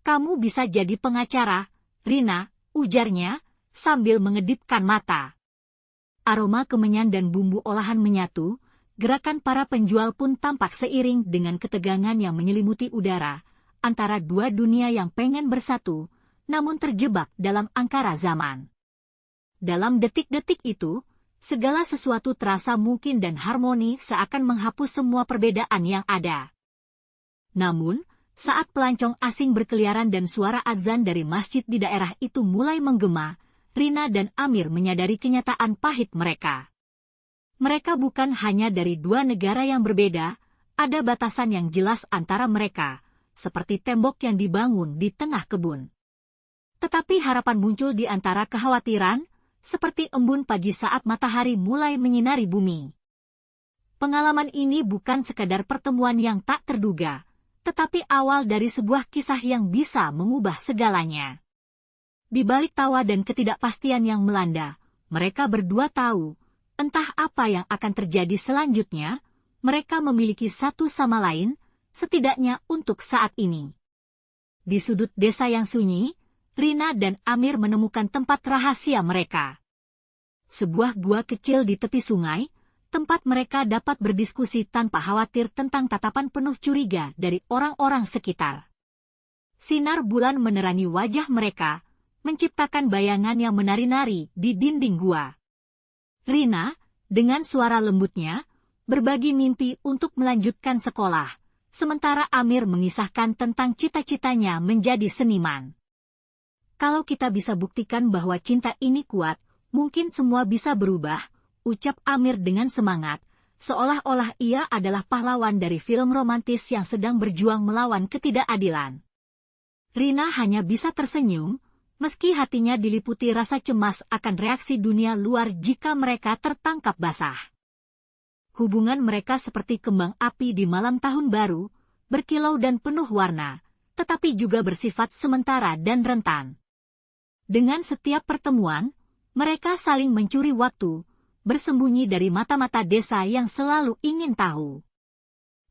Kamu bisa jadi pengacara, Rina, ujarnya, sambil mengedipkan mata. Aroma kemenyan dan bumbu olahan menyatu, gerakan para penjual pun tampak seiring dengan ketegangan yang menyelimuti udara, antara dua dunia yang pengen bersatu, namun terjebak dalam angkara zaman. Dalam detik-detik itu, segala sesuatu terasa mungkin dan harmoni seakan menghapus semua perbedaan yang ada. Namun, saat pelancong asing berkeliaran dan suara azan dari masjid di daerah itu mulai menggema, Rina dan Amir menyadari kenyataan pahit mereka. Mereka bukan hanya dari dua negara yang berbeda, ada batasan yang jelas antara mereka, seperti tembok yang dibangun di tengah kebun. Tetapi harapan muncul di antara kekhawatiran, seperti embun pagi saat matahari mulai menyinari bumi. Pengalaman ini bukan sekadar pertemuan yang tak terduga, tetapi awal dari sebuah kisah yang bisa mengubah segalanya. Di balik tawa dan ketidakpastian yang melanda, mereka berdua tahu, entah apa yang akan terjadi selanjutnya, mereka memiliki satu sama lain, setidaknya untuk saat ini. Di sudut desa yang sunyi, Rina dan Amir menemukan tempat rahasia mereka. Sebuah gua kecil di tepi sungai, tempat mereka dapat berdiskusi tanpa khawatir tentang tatapan penuh curiga dari orang-orang sekitar. Sinar bulan menerangi wajah mereka, menciptakan bayangan yang menari-nari di dinding gua. Rina, dengan suara lembutnya, berbagi mimpi untuk melanjutkan sekolah, sementara Amir mengisahkan tentang cita-citanya menjadi seniman. Kalau kita bisa buktikan bahwa cinta ini kuat, mungkin semua bisa berubah, ucap Amir dengan semangat, seolah-olah ia adalah pahlawan dari film romantis yang sedang berjuang melawan ketidakadilan. Rina hanya bisa tersenyum, meski hatinya diliputi rasa cemas akan reaksi dunia luar jika mereka tertangkap basah. Hubungan mereka seperti kembang api di malam tahun baru, berkilau dan penuh warna, tetapi juga bersifat sementara dan rentan. Dengan setiap pertemuan, mereka saling mencuri waktu, bersembunyi dari mata-mata desa yang selalu ingin tahu.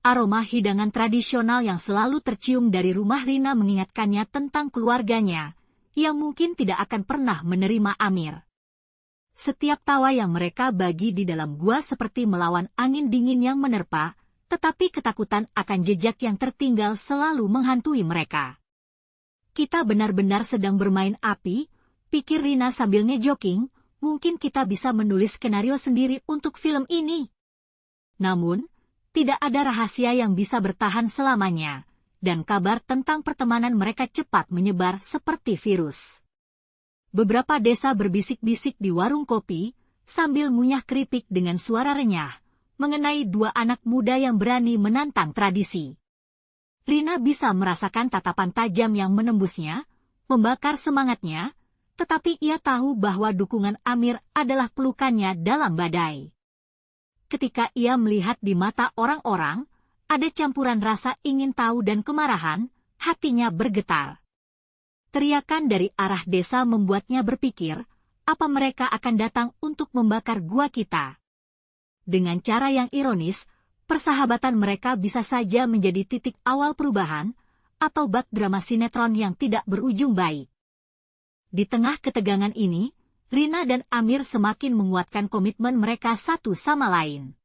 Aroma hidangan tradisional yang selalu tercium dari rumah Rina mengingatkannya tentang keluarganya, yang mungkin tidak akan pernah menerima Amir. Setiap tawa yang mereka bagi di dalam gua seperti melawan angin dingin yang menerpa, tetapi ketakutan akan jejak yang tertinggal selalu menghantui mereka. Kita benar-benar sedang bermain api, pikir Rina sambil ngejoking, mungkin kita bisa menulis skenario sendiri untuk film ini. Namun, tidak ada rahasia yang bisa bertahan selamanya, dan kabar tentang pertemanan mereka cepat menyebar seperti virus. Beberapa desa berbisik-bisik di warung kopi, sambil ngunyah keripik dengan suara renyah, mengenai dua anak muda yang berani menantang tradisi. Rina bisa merasakan tatapan tajam yang menembusnya, membakar semangatnya, tetapi ia tahu bahwa dukungan Amir adalah pelukannya dalam badai. Ketika ia melihat di mata orang-orang, ada campuran rasa ingin tahu dan kemarahan, hatinya bergetar. Teriakan dari arah desa membuatnya berpikir, apa mereka akan datang untuk membakar gua kita? Dengan cara yang ironis, persahabatan mereka bisa saja menjadi titik awal perubahan, atau bak drama sinetron yang tidak berujung baik. Di tengah ketegangan ini, Rina dan Amir semakin menguatkan komitmen mereka satu sama lain.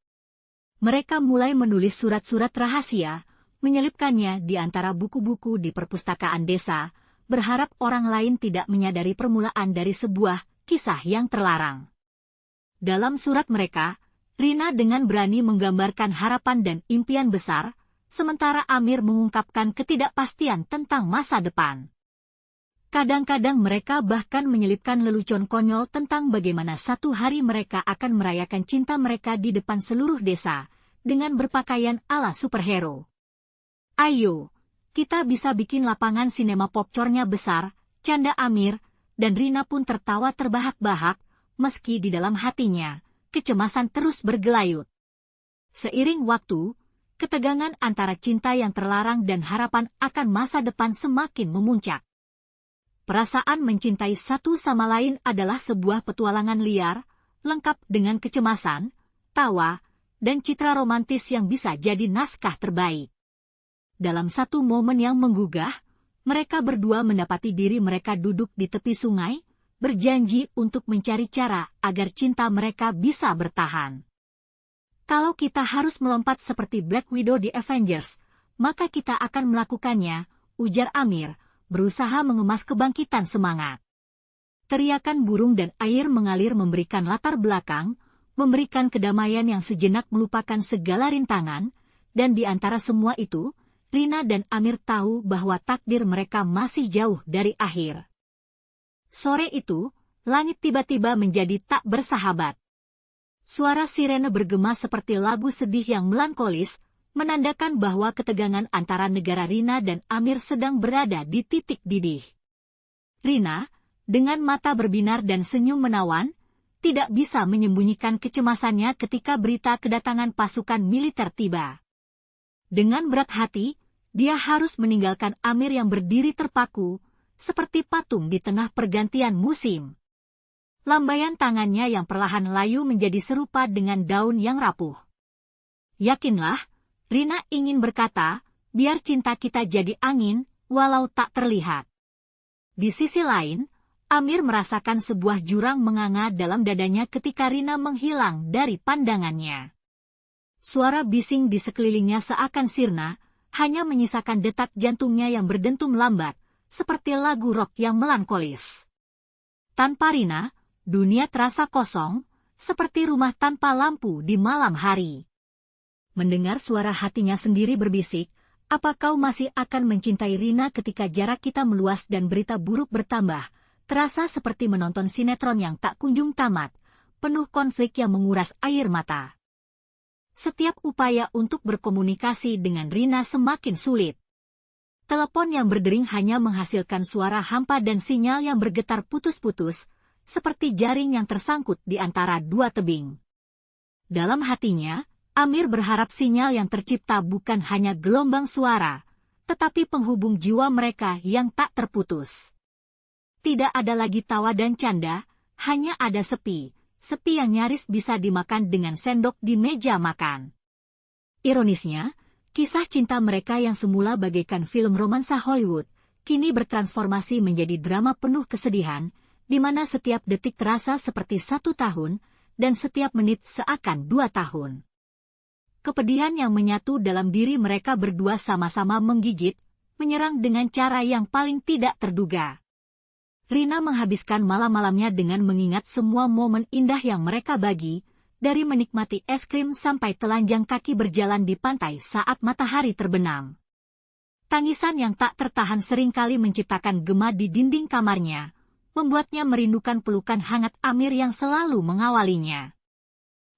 Mereka mulai menulis surat-surat rahasia, menyelipkannya di antara buku-buku di perpustakaan desa, berharap orang lain tidak menyadari permulaan dari sebuah kisah yang terlarang. Dalam surat mereka, Rina dengan berani menggambarkan harapan dan impian besar, sementara Amir mengungkapkan ketidakpastian tentang masa depan. Kadang-kadang mereka bahkan menyelipkan lelucon konyol tentang bagaimana satu hari mereka akan merayakan cinta mereka di depan seluruh desa, dengan berpakaian ala superhero. Ayo, kita bisa bikin lapangan sinema popcornnya besar, canda Amir, dan Rina pun tertawa terbahak-bahak, meski di dalam hatinya, kecemasan terus bergelayut. Seiring waktu, ketegangan antara cinta yang terlarang dan harapan akan masa depan semakin memuncak. Perasaan mencintai satu sama lain adalah sebuah petualangan liar, lengkap dengan kecemasan, tawa, dan citra romantis yang bisa jadi naskah terbaik. Dalam satu momen yang menggugah, mereka berdua mendapati diri mereka duduk di tepi sungai, berjanji untuk mencari cara agar cinta mereka bisa bertahan. Kalau kita harus melompat seperti Black Widow di Avengers, maka kita akan melakukannya, ujar Amir, berusaha mengemas kebangkitan semangat. Teriakan burung dan air mengalir memberikan latar belakang, memberikan kedamaian yang sejenak melupakan segala rintangan, dan di antara semua itu, Rina dan Amir tahu bahwa takdir mereka masih jauh dari akhir. Sore itu, langit tiba-tiba menjadi tak bersahabat. Suara sirene bergema seperti lagu sedih yang melankolis, menandakan bahwa ketegangan antara negara Rina dan Amir sedang berada di titik didih. Rina, dengan mata berbinar dan senyum menawan, tidak bisa menyembunyikan kecemasannya ketika berita kedatangan pasukan militer tiba. Dengan berat hati, dia harus meninggalkan Amir yang berdiri terpaku, seperti patung di tengah pergantian musim. Lambaian tangannya yang perlahan layu menjadi serupa dengan daun yang rapuh. Yakinlah, Rina ingin berkata, biar cinta kita jadi angin, walau tak terlihat. Di sisi lain, Amir merasakan sebuah jurang menganga dalam dadanya ketika Rina menghilang dari pandangannya. Suara bising di sekelilingnya seakan sirna, hanya menyisakan detak jantungnya yang berdentum lambat, seperti lagu rock yang melankolis. Tanpa Rina, dunia terasa kosong, seperti rumah tanpa lampu di malam hari. Mendengar suara hatinya sendiri berbisik, apa kau masih akan mencintai Rina ketika jarak kita meluas dan berita buruk bertambah, terasa seperti menonton sinetron yang tak kunjung tamat, penuh konflik yang menguras air mata. Setiap upaya untuk berkomunikasi dengan Rina semakin sulit. Telepon yang berdering hanya menghasilkan suara hampa dan sinyal yang bergetar putus-putus, seperti jaring yang tersangkut di antara dua tebing. Dalam hatinya, Amir berharap sinyal yang tercipta bukan hanya gelombang suara, tetapi penghubung jiwa mereka yang tak terputus. Tidak ada lagi tawa dan canda, hanya ada sepi yang nyaris bisa dimakan dengan sendok di meja makan. Ironisnya, kisah cinta mereka yang semula bagaikan film romansa Hollywood, kini bertransformasi menjadi drama penuh kesedihan, di mana setiap detik terasa seperti 1 tahun, dan setiap menit seakan 2 tahun. Kepedihan yang menyatu dalam diri mereka berdua sama-sama menggigit, menyerang dengan cara yang paling tidak terduga. Rina menghabiskan malam-malamnya dengan mengingat semua momen indah yang mereka bagi, dari menikmati es krim sampai telanjang kaki berjalan di pantai saat matahari terbenam. Tangisan yang tak tertahan seringkali menciptakan gema di dinding kamarnya, membuatnya merindukan pelukan hangat Amir yang selalu mengawalinya.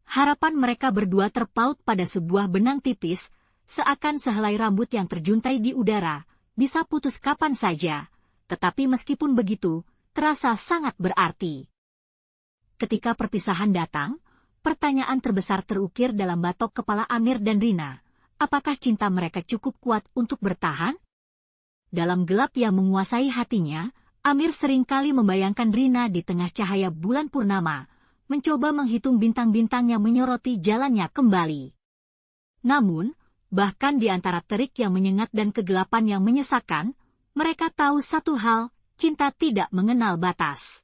Harapan mereka berdua terpaut pada sebuah benang tipis, seakan sehelai rambut yang terjuntai di udara, bisa putus kapan saja. Tetapi meskipun begitu, terasa sangat berarti. Ketika perpisahan datang, pertanyaan terbesar terukir dalam batok kepala Amir dan Rina. Apakah cinta mereka cukup kuat untuk bertahan? Dalam gelap yang menguasai hatinya, Amir seringkali membayangkan Rina di tengah cahaya bulan purnama, mencoba menghitung bintang-bintang yang menyoroti jalannya kembali. Namun, bahkan di antara terik yang menyengat dan kegelapan yang menyesakkan, mereka tahu satu hal, cinta tidak mengenal batas.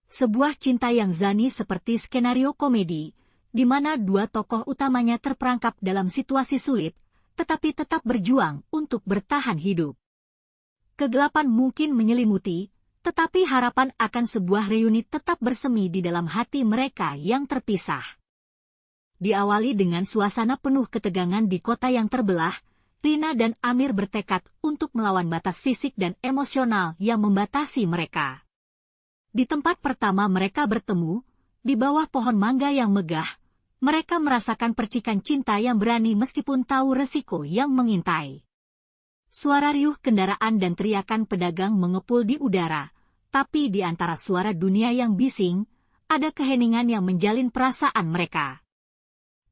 Sebuah cinta yang zani seperti skenario komedi, di mana dua tokoh utamanya terperangkap dalam situasi sulit, tetapi tetap berjuang untuk bertahan hidup. Kegelapan mungkin menyelimuti, tetapi harapan akan sebuah reuni tetap bersemi di dalam hati mereka yang terpisah. Diawali dengan suasana penuh ketegangan di kota yang terbelah, Rina dan Amir bertekad untuk melawan batas fisik dan emosional yang membatasi mereka. Di tempat pertama mereka bertemu, di bawah pohon mangga yang megah, mereka merasakan percikan cinta yang berani meskipun tahu resiko yang mengintai. Suara riuh kendaraan dan teriakan pedagang mengepul di udara, tapi di antara suara dunia yang bising, ada keheningan yang menjalin perasaan mereka.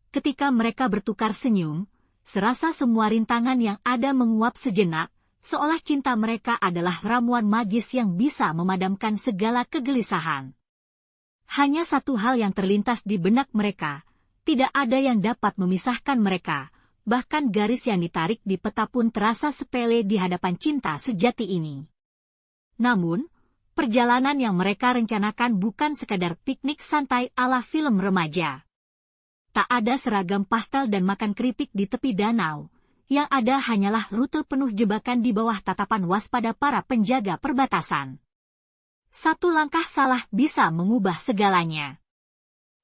Ketika mereka bertukar senyum, serasa semua rintangan yang ada menguap sejenak, seolah cinta mereka adalah ramuan magis yang bisa memadamkan segala kegelisahan. Hanya satu hal yang terlintas di benak mereka, tidak ada yang dapat memisahkan mereka, bahkan garis yang ditarik di peta pun terasa sepele di hadapan cinta sejati ini. Namun, perjalanan yang mereka rencanakan bukan sekadar piknik santai ala film remaja. Tak ada seragam pastel dan makan keripik di tepi danau. Yang ada hanyalah rute penuh jebakan di bawah tatapan waspada para penjaga perbatasan. Satu langkah salah bisa mengubah segalanya.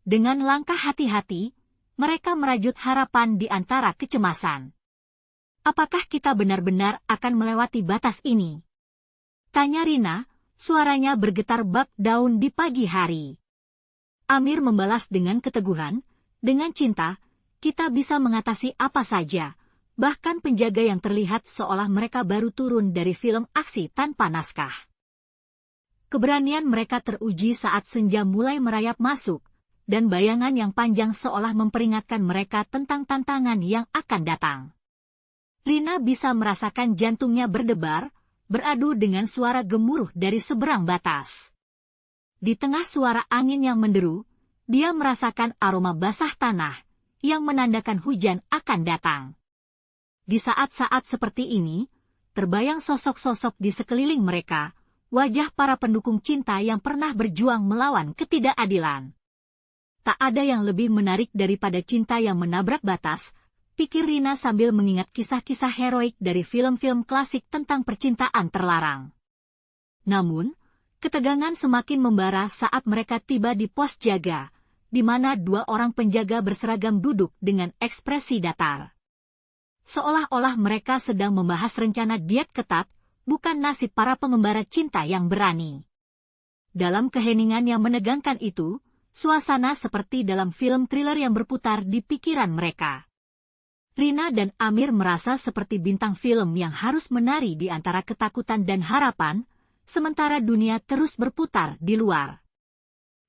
Dengan langkah hati-hati, mereka merajut harapan di antara kecemasan. Apakah kita benar-benar akan melewati batas ini? Tanya Rina, suaranya bergetar bak daun di pagi hari. Amir membalas dengan keteguhan, dengan cinta, kita bisa mengatasi apa saja. Bahkan penjaga yang terlihat seolah mereka baru turun dari film aksi tanpa naskah. Keberanian mereka teruji saat senja mulai merayap masuk, dan bayangan yang panjang seolah memperingatkan mereka tentang tantangan yang akan datang. Rina bisa merasakan jantungnya berdebar, beradu dengan suara gemuruh dari seberang batas. Di tengah suara angin yang menderu, dia merasakan aroma basah tanah, yang menandakan hujan akan datang. Di saat-saat seperti ini, terbayang sosok-sosok di sekeliling mereka, wajah para pendukung cinta yang pernah berjuang melawan ketidakadilan. Tak ada yang lebih menarik daripada cinta yang menabrak batas, pikir Rina sambil mengingat kisah-kisah heroik dari film-film klasik tentang percintaan terlarang. Namun, ketegangan semakin membara saat mereka tiba di pos jaga, di mana dua orang penjaga berseragam duduk dengan ekspresi datar. Seolah-olah mereka sedang membahas rencana diet ketat, bukan nasib para pengembara cinta yang berani. Dalam keheningan yang menegangkan itu, suasana seperti dalam film thriller yang berputar di pikiran mereka. Rina dan Amir merasa seperti bintang film yang harus menari di antara ketakutan dan harapan, sementara dunia terus berputar di luar.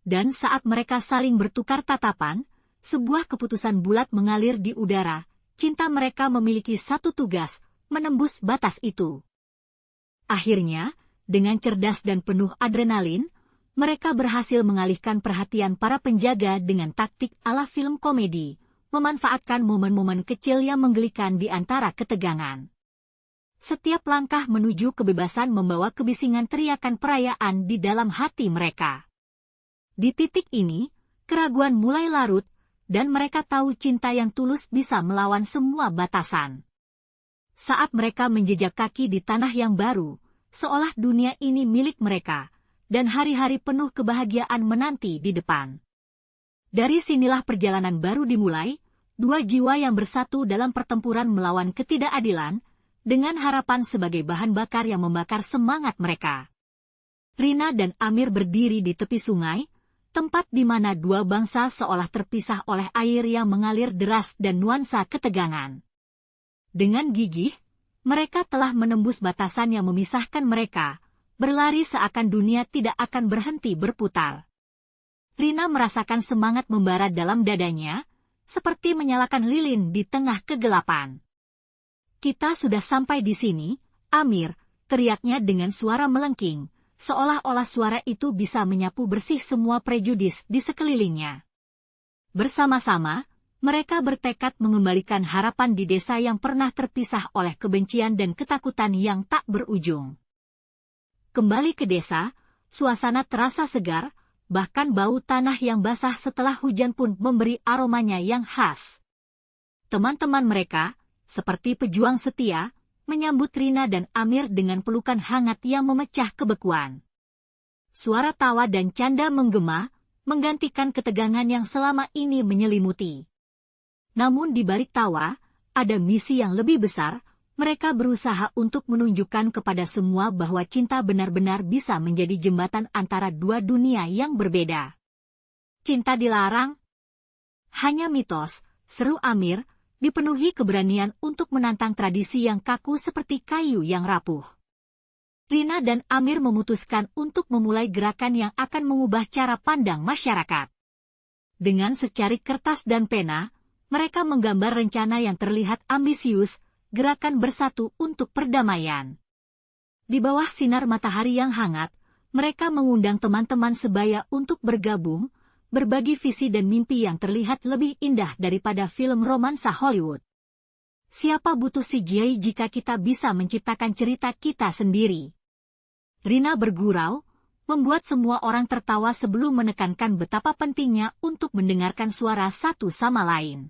Dan saat mereka saling bertukar tatapan, sebuah keputusan bulat mengalir di udara. Cinta mereka memiliki satu tugas, menembus batas itu. Akhirnya, dengan cerdas dan penuh adrenalin, mereka berhasil mengalihkan perhatian para penjaga dengan taktik ala film komedi, memanfaatkan momen-momen kecil yang menggelikan di antara ketegangan. Setiap langkah menuju kebebasan membawa kebisingan teriakan perayaan di dalam hati mereka. Di titik ini, keraguan mulai larut, dan mereka tahu cinta yang tulus bisa melawan semua batasan. Saat mereka menjejak kaki di tanah yang baru, seolah dunia ini milik mereka, dan hari-hari penuh kebahagiaan menanti di depan. Dari sinilah perjalanan baru dimulai, dua jiwa yang bersatu dalam pertempuran melawan ketidakadilan, dengan harapan sebagai bahan bakar yang membakar semangat mereka. Rina dan Amir berdiri di tepi sungai, tempat di mana dua bangsa seolah terpisah oleh air yang mengalir deras dan nuansa ketegangan. Dengan gigih, mereka telah menembus batasan yang memisahkan mereka, berlari seakan dunia tidak akan berhenti berputar. Rina merasakan semangat membara dalam dadanya, seperti menyalakan lilin di tengah kegelapan. Kita sudah sampai di sini, Amir, teriaknya dengan suara melengking, seolah-olah suara itu bisa menyapu bersih semua prejudis di sekelilingnya. Bersama-sama, mereka bertekad mengembalikan harapan di desa yang pernah terpisah oleh kebencian dan ketakutan yang tak berujung. Kembali ke desa, suasana terasa segar, bahkan bau tanah yang basah setelah hujan pun memberi aromanya yang khas. Teman-teman mereka, seperti pejuang setia, menyambut Rina dan Amir dengan pelukan hangat yang memecah kebekuan. Suara tawa dan canda menggema, menggantikan ketegangan yang selama ini menyelimuti. Namun di balik tawa, ada misi yang lebih besar, mereka berusaha untuk menunjukkan kepada semua bahwa cinta benar-benar bisa menjadi jembatan antara dua dunia yang berbeda. Cinta dilarang? Hanya mitos, seru Amir, dipenuhi keberanian untuk menantang tradisi yang kaku seperti kayu yang rapuh. Rina dan Amir memutuskan untuk memulai gerakan yang akan mengubah cara pandang masyarakat. Dengan secarik kertas dan pena, mereka menggambar rencana yang terlihat ambisius, gerakan bersatu untuk perdamaian. Di bawah sinar matahari yang hangat, mereka mengundang teman-teman sebaya untuk bergabung, berbagi visi dan mimpi yang terlihat lebih indah daripada film romansa Hollywood. Siapa butuh CGI jika kita bisa menciptakan cerita kita sendiri? Rina bergurau, membuat semua orang tertawa sebelum menekankan betapa pentingnya untuk mendengarkan suara satu sama lain.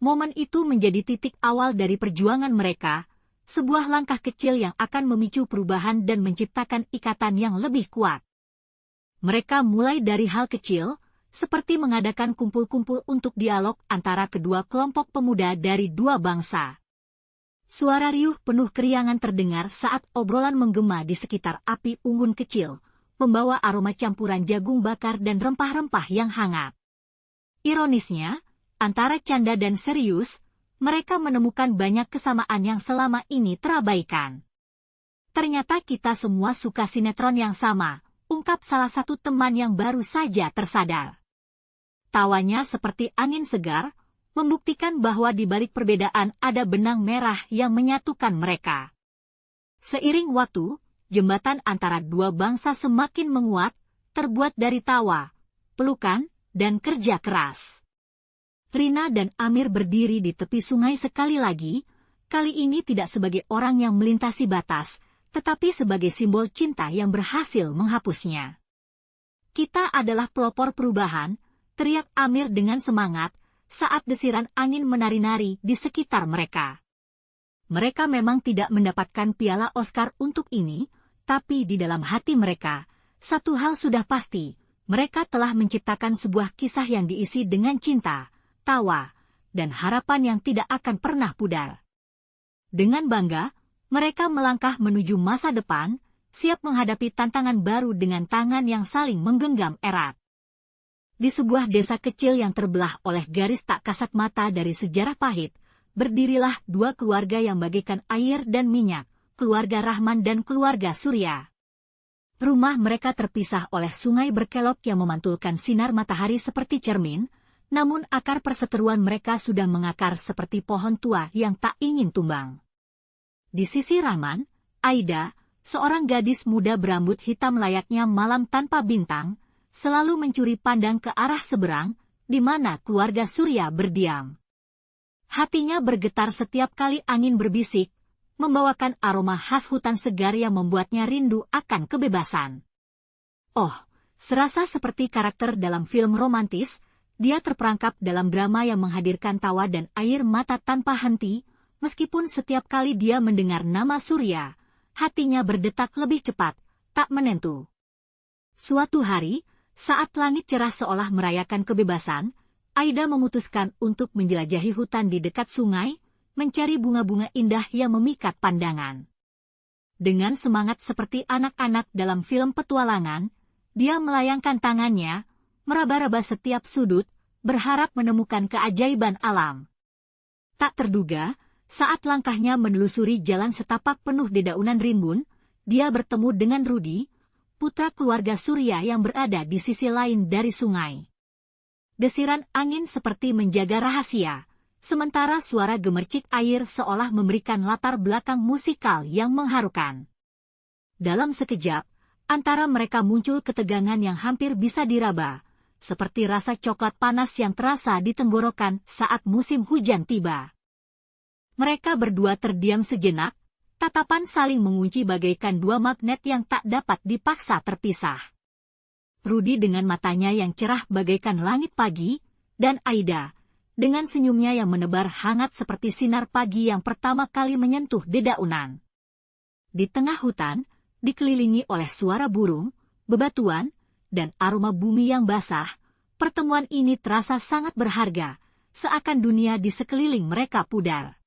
Momen itu menjadi titik awal dari perjuangan mereka, sebuah langkah kecil yang akan memicu perubahan dan menciptakan ikatan yang lebih kuat. Mereka mulai dari hal kecil, seperti mengadakan kumpul-kumpul untuk dialog antara kedua kelompok pemuda dari dua bangsa. Suara riuh penuh keriangan terdengar saat obrolan menggema di sekitar api unggun kecil, membawa aroma campuran jagung bakar dan rempah-rempah yang hangat. Ironisnya, antara canda dan serius, mereka menemukan banyak kesamaan yang selama ini terabaikan. Ternyata kita semua suka sinetron yang sama, ungkap salah satu teman yang baru saja tersadar. Tawanya seperti angin segar, membuktikan bahwa di balik perbedaan ada benang merah yang menyatukan mereka. Seiring waktu, jembatan antara dua bangsa semakin menguat, terbuat dari tawa, pelukan, dan kerja keras. Rina dan Amir berdiri di tepi sungai sekali lagi, kali ini tidak sebagai orang yang melintasi batas, tetapi sebagai simbol cinta yang berhasil menghapusnya. Kita adalah pelopor perubahan, teriak Amir dengan semangat, saat desiran angin menari-nari di sekitar mereka. Mereka memang tidak mendapatkan piala Oscar untuk ini, tapi di dalam hati mereka, satu hal sudah pasti, mereka telah menciptakan sebuah kisah yang diisi dengan cinta, tawa, dan harapan yang tidak akan pernah pudar. Dengan bangga, mereka melangkah menuju masa depan, siap menghadapi tantangan baru dengan tangan yang saling menggenggam erat. Di sebuah desa kecil yang terbelah oleh garis tak kasat mata dari sejarah pahit, berdirilah dua keluarga yang bagaikan air dan minyak, keluarga Rahman dan keluarga Surya. Rumah mereka terpisah oleh sungai berkelok yang memantulkan sinar matahari seperti cermin, namun akar perseteruan mereka sudah mengakar seperti pohon tua yang tak ingin tumbang. Di sisi Rahman, Aida, seorang gadis muda berambut hitam layaknya malam tanpa bintang, selalu mencuri pandang ke arah seberang, di mana keluarga Surya berdiam. Hatinya bergetar setiap kali angin berbisik, membawakan aroma khas hutan segar yang membuatnya rindu akan kebebasan. Oh, serasa seperti karakter dalam film romantis, dia terperangkap dalam drama yang menghadirkan tawa dan air mata tanpa henti, meskipun setiap kali dia mendengar nama Surya, hatinya berdetak lebih cepat, tak menentu. Suatu hari, saat langit cerah seolah merayakan kebebasan, Aida memutuskan untuk menjelajahi hutan di dekat sungai, mencari bunga-bunga indah yang memikat pandangan. Dengan semangat seperti anak-anak dalam film petualangan, dia melayangkan tangannya, meraba-raba setiap sudut, berharap menemukan keajaiban alam. Tak terduga, saat langkahnya menelusuri jalan setapak penuh dedaunan rimbun, dia bertemu dengan Rudi, putra keluarga Surya yang berada di sisi lain dari sungai. Desiran angin seperti menjaga rahasia, sementara suara gemercik air seolah memberikan latar belakang musikal yang mengharukan. Dalam sekejap, antara mereka muncul ketegangan yang hampir bisa diraba, seperti rasa coklat panas yang terasa di tenggorokan saat musim hujan tiba. Mereka berdua terdiam sejenak, tatapan saling mengunci bagaikan dua magnet yang tak dapat dipaksa terpisah. Rudi dengan matanya yang cerah bagaikan langit pagi, dan Aida, dengan senyumnya yang menebar hangat seperti sinar pagi yang pertama kali menyentuh dedaunan. Di tengah hutan, dikelilingi oleh suara burung, bebatuan, dan aroma bumi yang basah, pertemuan ini terasa sangat berharga, seakan dunia di sekeliling mereka pudar.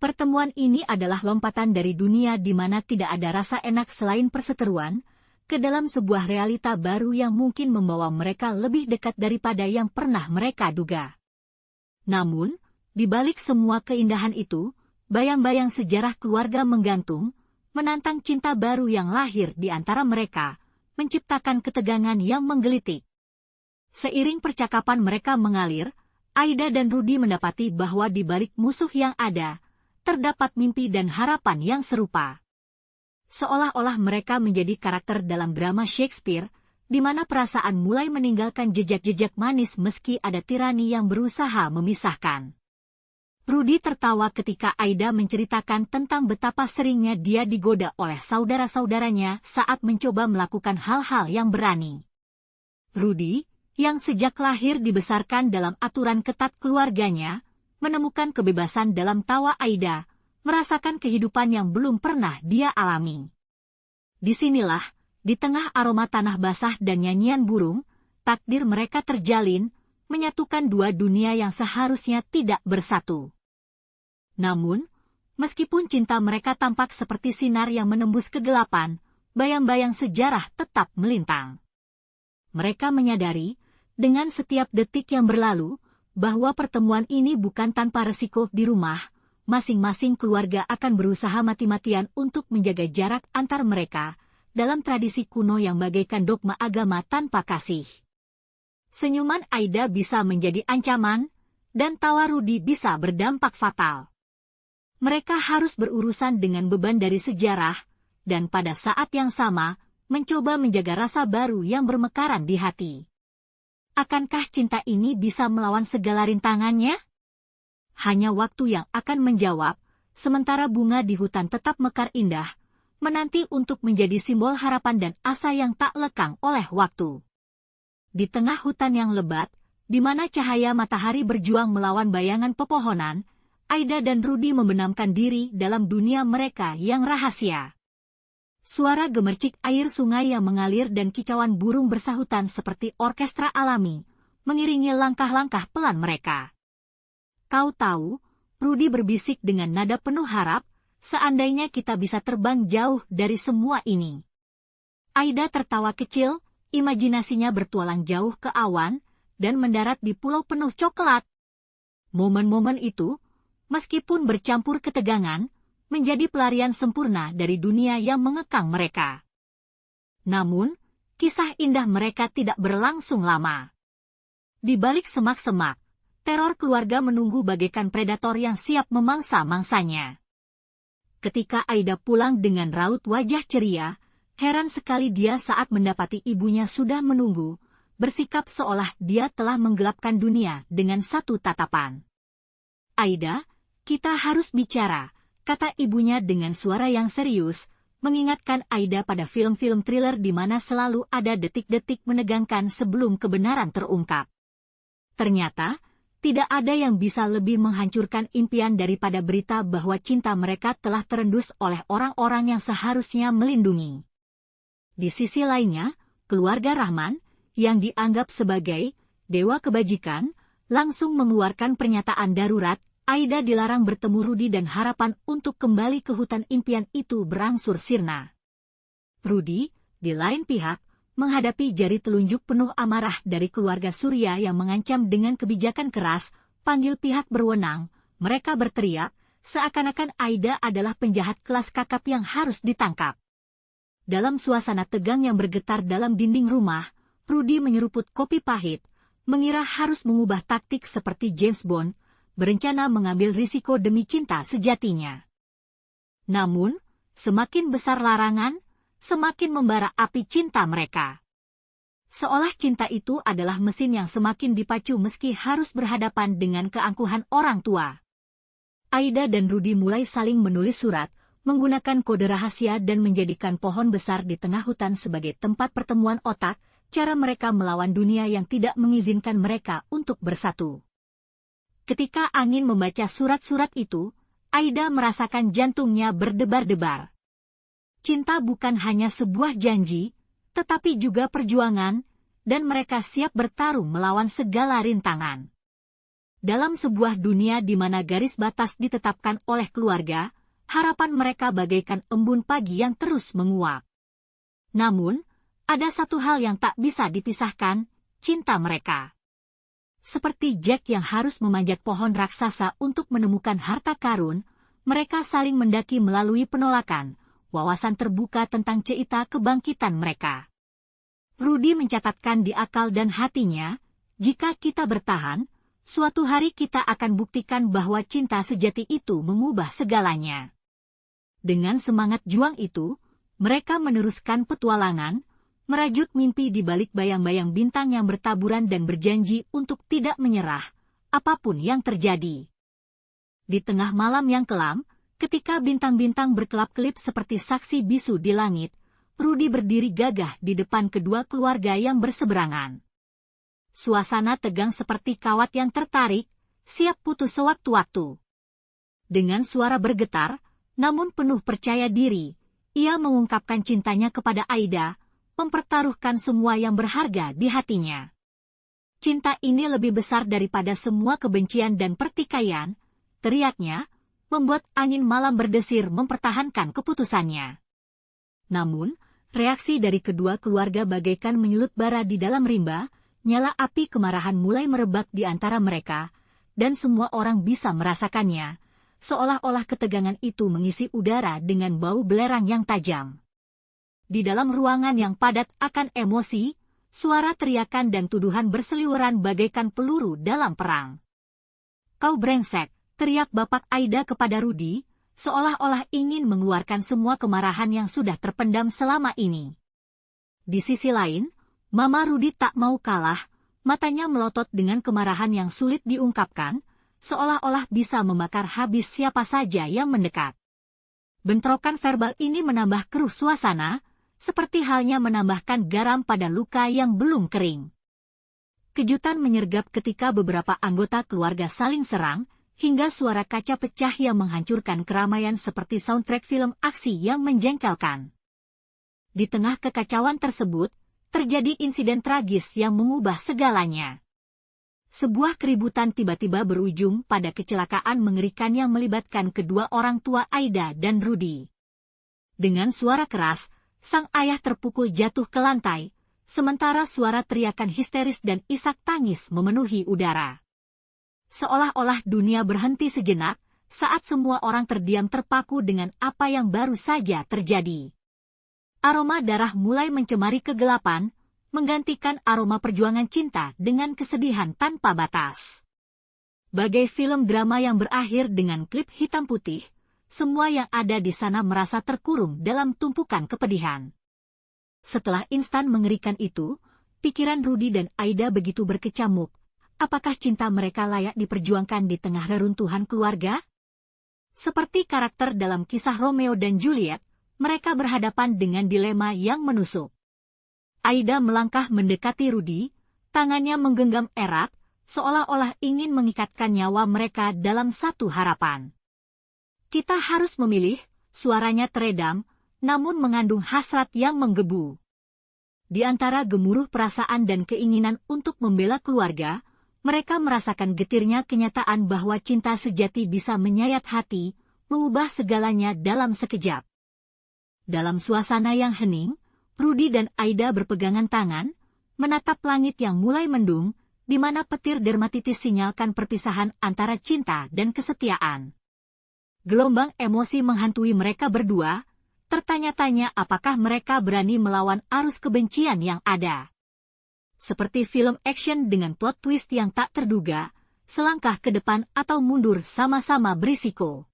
Pertemuan ini adalah lompatan dari dunia di mana tidak ada rasa enak selain perseteruan, ke dalam sebuah realita baru yang mungkin membawa mereka lebih dekat daripada yang pernah mereka duga. Namun, di balik semua keindahan itu, bayang-bayang sejarah keluarga menggantung, menantang cinta baru yang lahir di antara mereka, menciptakan ketegangan yang menggelitik. Seiring percakapan mereka mengalir, Aida dan Rudi mendapati bahwa di balik musuh yang ada, terdapat mimpi dan harapan yang serupa. Seolah-olah mereka menjadi karakter dalam drama Shakespeare, di mana perasaan mulai meninggalkan jejak-jejak manis meski ada tirani yang berusaha memisahkan. Rudy tertawa ketika Aida menceritakan tentang betapa seringnya dia digoda oleh saudara-saudaranya saat mencoba melakukan hal-hal yang berani. Rudy, yang sejak lahir dibesarkan dalam aturan ketat keluarganya, menemukan kebebasan dalam tawa Aida, merasakan kehidupan yang belum pernah dia alami. Disinilah, di tengah aroma tanah basah dan nyanyian burung, takdir mereka terjalin, menyatukan dua dunia yang seharusnya tidak bersatu. Namun, meskipun cinta mereka tampak seperti sinar yang menembus kegelapan, bayang-bayang sejarah tetap melintang. Mereka menyadari, dengan setiap detik yang berlalu, bahwa pertemuan ini bukan tanpa resiko di rumah, masing-masing keluarga akan berusaha mati-matian untuk menjaga jarak antar mereka, dalam tradisi kuno yang bagaikan dogma agama tanpa kasih. Senyuman Aida bisa menjadi ancaman, dan tawa Rudy bisa berdampak fatal. Mereka harus berurusan dengan beban dari sejarah, dan pada saat yang sama, mencoba menjaga rasa baru yang bermekaran di hati. Akankah cinta ini bisa melawan segala rintangannya? Hanya waktu yang akan menjawab, sementara bunga di hutan tetap mekar indah, menanti untuk menjadi simbol harapan dan asa yang tak lekang oleh waktu. Di tengah hutan yang lebat, di mana cahaya matahari berjuang melawan bayangan pepohonan, Aida dan Rudy membenamkan diri dalam dunia mereka yang rahasia. Suara gemercik air sungai yang mengalir dan kicauan burung bersahutan seperti orkestra alami, mengiringi langkah-langkah pelan mereka. Kau tahu, Rudy berbisik dengan nada penuh harap, seandainya kita bisa terbang jauh dari semua ini. Aida tertawa kecil, imajinasinya bertualang jauh ke awan, dan mendarat di pulau penuh coklat. Momen-momen itu, meskipun bercampur ketegangan, menjadi pelarian sempurna dari dunia yang mengekang mereka. Namun, kisah indah mereka tidak berlangsung lama. Di balik semak-semak, teror keluarga menunggu bagaikan predator yang siap memangsa mangsanya. Ketika Aida pulang dengan raut wajah ceria, heran sekali dia saat mendapati ibunya sudah menunggu, bersikap seolah dia telah menggelapkan dunia dengan satu tatapan. Aida, kita harus bicara, kata ibunya dengan suara yang serius, mengingatkan Aida pada film-film thriller di mana selalu ada detik-detik menegangkan sebelum kebenaran terungkap. Ternyata, tidak ada yang bisa lebih menghancurkan impian daripada berita bahwa cinta mereka telah terendus oleh orang-orang yang seharusnya melindungi. Di sisi lainnya, keluarga Rahman, yang dianggap sebagai dewa kebajikan, langsung mengeluarkan pernyataan darurat. Aida dilarang bertemu Rudy dan harapan untuk kembali ke hutan impian itu berangsur sirna. Rudy, di lain pihak, menghadapi jari telunjuk penuh amarah dari keluarga Surya yang mengancam dengan kebijakan keras, panggil pihak berwenang, mereka berteriak, seakan-akan Aida adalah penjahat kelas kakap yang harus ditangkap. Dalam suasana tegang yang bergetar dalam dinding rumah, Rudy menyeruput kopi pahit, mengira harus mengubah taktik seperti James Bond, berencana mengambil risiko demi cinta sejatinya. Namun, semakin besar larangan, semakin membara api cinta mereka. Seolah cinta itu adalah mesin yang semakin dipacu meski harus berhadapan dengan keangkuhan orang tua. Aida dan Rudy mulai saling menulis surat, menggunakan kode rahasia dan menjadikan pohon besar di tengah hutan sebagai tempat pertemuan otak, cara mereka melawan dunia yang tidak mengizinkan mereka untuk bersatu. Ketika angin membaca surat-surat itu, Aida merasakan jantungnya berdebar-debar. Cinta bukan hanya sebuah janji, tetapi juga perjuangan, dan mereka siap bertarung melawan segala rintangan. Dalam sebuah dunia di mana garis batas ditetapkan oleh keluarga, harapan mereka bagaikan embun pagi yang terus menguap. Namun, ada satu hal yang tak bisa dipisahkan, cinta mereka. Seperti Jack yang harus memanjat pohon raksasa untuk menemukan harta karun, mereka saling mendaki melalui penolakan, wawasan terbuka tentang cerita kebangkitan mereka. Rudy mencatatkan di akal dan hatinya, jika kita bertahan, suatu hari kita akan buktikan bahwa cinta sejati itu mengubah segalanya. Dengan semangat juang itu, mereka meneruskan petualangan, merajut mimpi di balik bayang-bayang bintang yang bertaburan dan berjanji untuk tidak menyerah, apapun yang terjadi. Di tengah malam yang kelam, ketika bintang-bintang berkelap-kelip seperti saksi bisu di langit, Rudy berdiri gagah di depan kedua keluarga yang berseberangan. Suasana tegang seperti kawat yang tertarik, siap putus sewaktu-waktu. Dengan suara bergetar, namun penuh percaya diri, ia mengungkapkan cintanya kepada Aida, mempertaruhkan semua yang berharga di hatinya. Cinta ini lebih besar daripada semua kebencian dan pertikaian, teriaknya, membuat angin malam berdesir mempertahankan keputusannya. Namun, reaksi dari kedua keluarga bagaikan menyulut bara di dalam rimba, nyala api kemarahan mulai merebak di antara mereka, dan semua orang bisa merasakannya, seolah-olah ketegangan itu mengisi udara dengan bau belerang yang tajam. Di dalam ruangan yang padat akan emosi, suara teriakan dan tuduhan berseliweran bagaikan peluru dalam perang. "Kau brengsek!" teriak bapak Aida kepada Rudy, seolah-olah ingin mengeluarkan semua kemarahan yang sudah terpendam selama ini. Di sisi lain, Mama Rudy tak mau kalah, matanya melotot dengan kemarahan yang sulit diungkapkan, seolah-olah bisa membakar habis siapa saja yang mendekat. Bentrokan verbal ini menambah keruh suasana, seperti halnya menambahkan garam pada luka yang belum kering. Kejutan menyergap ketika beberapa anggota keluarga saling serang, hingga suara kaca pecah yang menghancurkan keramaian seperti soundtrack film aksi yang menjengkelkan. Di tengah kekacauan tersebut, terjadi insiden tragis yang mengubah segalanya. Sebuah keributan tiba-tiba berujung pada kecelakaan mengerikan yang melibatkan kedua orang tua Aida dan Rudy. Dengan suara keras, sang ayah terpukul jatuh ke lantai, sementara suara teriakan histeris dan isak tangis memenuhi udara. Seolah-olah dunia berhenti sejenak saat semua orang terdiam terpaku dengan apa yang baru saja terjadi. Aroma darah mulai mencemari kegelapan, menggantikan aroma perjuangan cinta dengan kesedihan tanpa batas. Bagai film drama yang berakhir dengan klip hitam putih, semua yang ada di sana merasa terkurung dalam tumpukan kepedihan. Setelah instan mengerikan itu, pikiran Rudy dan Aida begitu berkecamuk. Apakah cinta mereka layak diperjuangkan di tengah reruntuhan keluarga? Seperti karakter dalam kisah Romeo dan Juliet, mereka berhadapan dengan dilema yang menusuk. Aida melangkah mendekati Rudy, tangannya menggenggam erat, seolah-olah ingin mengikatkan nyawa mereka dalam satu harapan. "Kita harus memilih," suaranya teredam, namun mengandung hasrat yang menggebu. Di antara gemuruh perasaan dan keinginan untuk membela keluarga, mereka merasakan getirnya kenyataan bahwa cinta sejati bisa menyayat hati, mengubah segalanya dalam sekejap. Dalam suasana yang hening, Rudy dan Aida berpegangan tangan, menatap langit yang mulai mendung, di mana petir dermatitis sinyalkan perpisahan antara cinta dan kesetiaan. Gelombang emosi menghantui mereka berdua, tertanya-tanya apakah mereka berani melawan arus kebencian yang ada. Seperti film action dengan plot twist yang tak terduga, selangkah ke depan atau mundur sama-sama berisiko.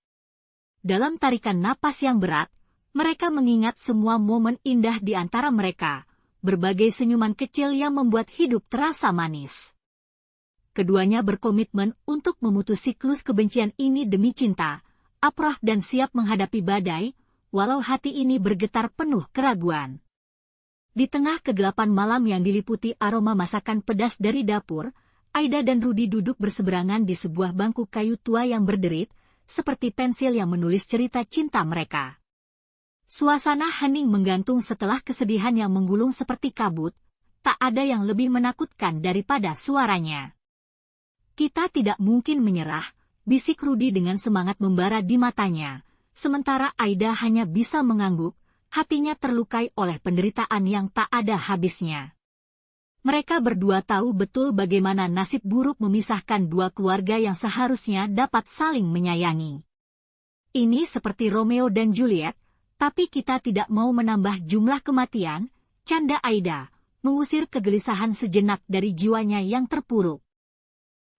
Dalam tarikan napas yang berat, mereka mengingat semua momen indah di antara mereka, berbagai senyuman kecil yang membuat hidup terasa manis. Keduanya berkomitmen untuk memutus siklus kebencian ini demi cinta, aprah dan siap menghadapi badai, walau hati ini bergetar penuh keraguan. Di tengah kegelapan malam yang diliputi aroma masakan pedas dari dapur, Aida dan Rudy duduk berseberangan di sebuah bangku kayu tua yang berderit, seperti pensil yang menulis cerita cinta mereka. Suasana hening menggantung setelah kesedihan yang menggulung seperti kabut, tak ada yang lebih menakutkan daripada suaranya. "Kita tidak mungkin menyerah," bisik Rudy dengan semangat membara di matanya, sementara Aida hanya bisa mengangguk, hatinya terlukai oleh penderitaan yang tak ada habisnya. Mereka berdua tahu betul bagaimana nasib buruk memisahkan dua keluarga yang seharusnya dapat saling menyayangi. Ini seperti Romeo dan Juliet, tapi kita tidak mau menambah jumlah kematian, canda Aida, mengusir kegelisahan sejenak dari jiwanya yang terpuruk.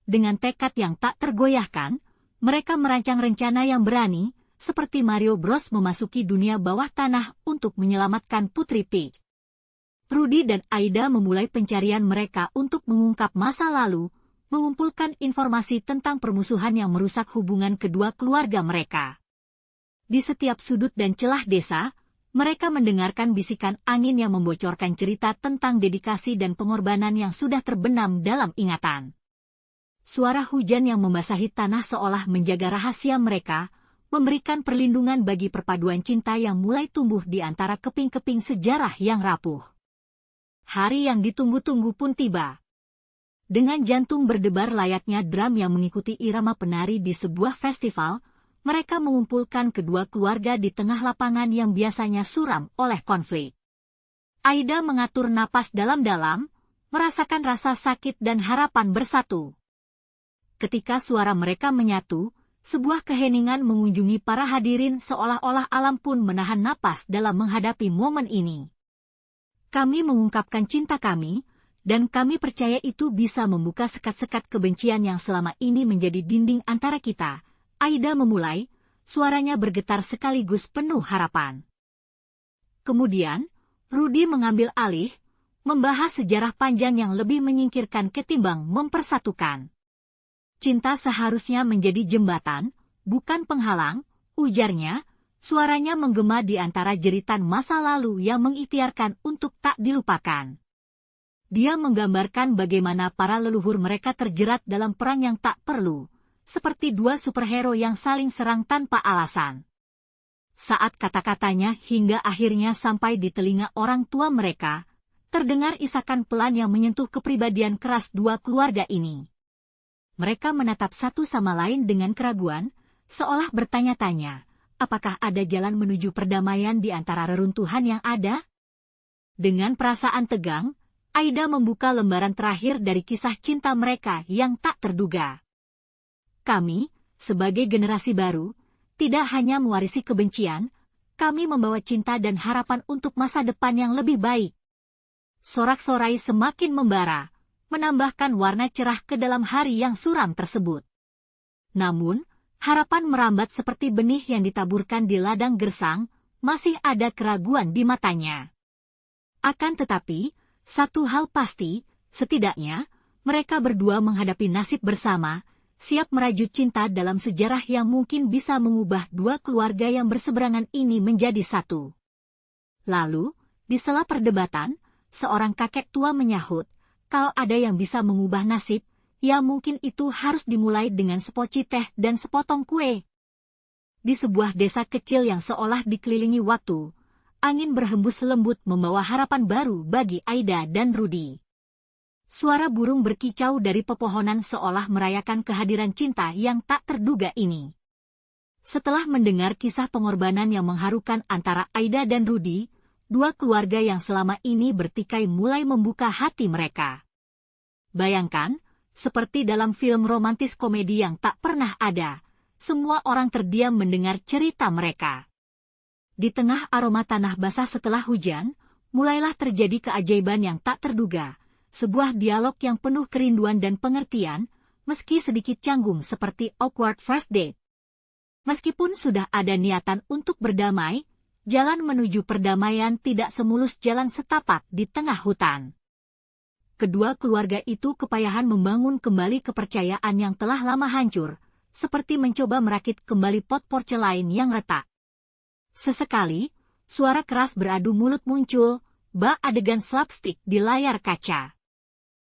Dengan tekad yang tak tergoyahkan, mereka merancang rencana yang berani, seperti Mario Bros memasuki dunia bawah tanah untuk menyelamatkan Putri Peach. Rudy dan Aida memulai pencarian mereka untuk mengungkap masa lalu, mengumpulkan informasi tentang permusuhan yang merusak hubungan kedua keluarga mereka. Di setiap sudut dan celah desa, mereka mendengarkan bisikan angin yang membocorkan cerita tentang dedikasi dan pengorbanan yang sudah terbenam dalam ingatan. Suara hujan yang membasahi tanah seolah menjaga rahasia mereka, memberikan perlindungan bagi perpaduan cinta yang mulai tumbuh di antara keping-keping sejarah yang rapuh. Hari yang ditunggu-tunggu pun tiba. Dengan jantung berdebar layaknya drum yang mengikuti irama penari di sebuah festival, mereka mengumpulkan kedua keluarga di tengah lapangan yang biasanya suram oleh konflik. Aida mengatur napas dalam-dalam, merasakan rasa sakit dan harapan bersatu. Ketika suara mereka menyatu, sebuah keheningan mengunjungi para hadirin seolah-olah alam pun menahan napas dalam menghadapi momen ini. Kami mengungkapkan cinta kami, dan kami percaya itu bisa membuka sekat-sekat kebencian yang selama ini menjadi dinding antara kita. Aida memulai, suaranya bergetar sekaligus penuh harapan. Kemudian, Rudy mengambil alih, membahas sejarah panjang yang lebih menyingkirkan ketimbang mempersatukan. Cinta seharusnya menjadi jembatan, bukan penghalang, ujarnya, suaranya menggema di antara jeritan masa lalu yang mengikhtiarkan untuk tak dilupakan. Dia menggambarkan bagaimana para leluhur mereka terjerat dalam perang yang tak perlu, seperti dua superhero yang saling serang tanpa alasan. Saat kata-katanya hingga akhirnya sampai di telinga orang tua mereka, terdengar isakan pelan yang menyentuh kepribadian keras dua keluarga ini. Mereka menatap satu sama lain dengan keraguan, seolah bertanya-tanya, apakah ada jalan menuju perdamaian di antara reruntuhan yang ada? Dengan perasaan tegang, Aida membuka lembaran terakhir dari kisah cinta mereka yang tak terduga. Kami, sebagai generasi baru, tidak hanya mewarisi kebencian, kami membawa cinta dan harapan untuk masa depan yang lebih baik. Sorak-sorai semakin membara, menambahkan warna cerah ke dalam hari yang suram tersebut. Namun, harapan merambat seperti benih yang ditaburkan di ladang gersang, masih ada keraguan di matanya. Akan tetapi, satu hal pasti, setidaknya, mereka berdua menghadapi nasib bersama, siap merajut cinta dalam sejarah yang mungkin bisa mengubah dua keluarga yang berseberangan ini menjadi satu. Lalu, di sela perdebatan, seorang kakek tua menyahut, kalau ada yang bisa mengubah nasib, ya mungkin itu harus dimulai dengan sepoci teh dan sepotong kue. Di sebuah desa kecil yang seolah dikelilingi waktu, angin berhembus lembut membawa harapan baru bagi Aida dan Rudy. Suara burung berkicau dari pepohonan seolah merayakan kehadiran cinta yang tak terduga ini. Setelah mendengar kisah pengorbanan yang mengharukan antara Aida dan Rudy, dua keluarga yang selama ini bertikai mulai membuka hati mereka. Bayangkan, seperti dalam film romantis komedi yang tak pernah ada, semua orang terdiam mendengar cerita mereka. Di tengah aroma tanah basah setelah hujan, mulailah terjadi keajaiban yang tak terduga. Sebuah dialog yang penuh kerinduan dan pengertian, meski sedikit canggung seperti awkward first date. Meskipun sudah ada niatan untuk berdamai, jalan menuju perdamaian tidak semulus jalan setapak di tengah hutan. Kedua keluarga itu kepayahan membangun kembali kepercayaan yang telah lama hancur, seperti mencoba merakit kembali pot porselen yang retak. Sesekali, suara keras beradu mulut muncul, bak adegan slapstick di layar kaca.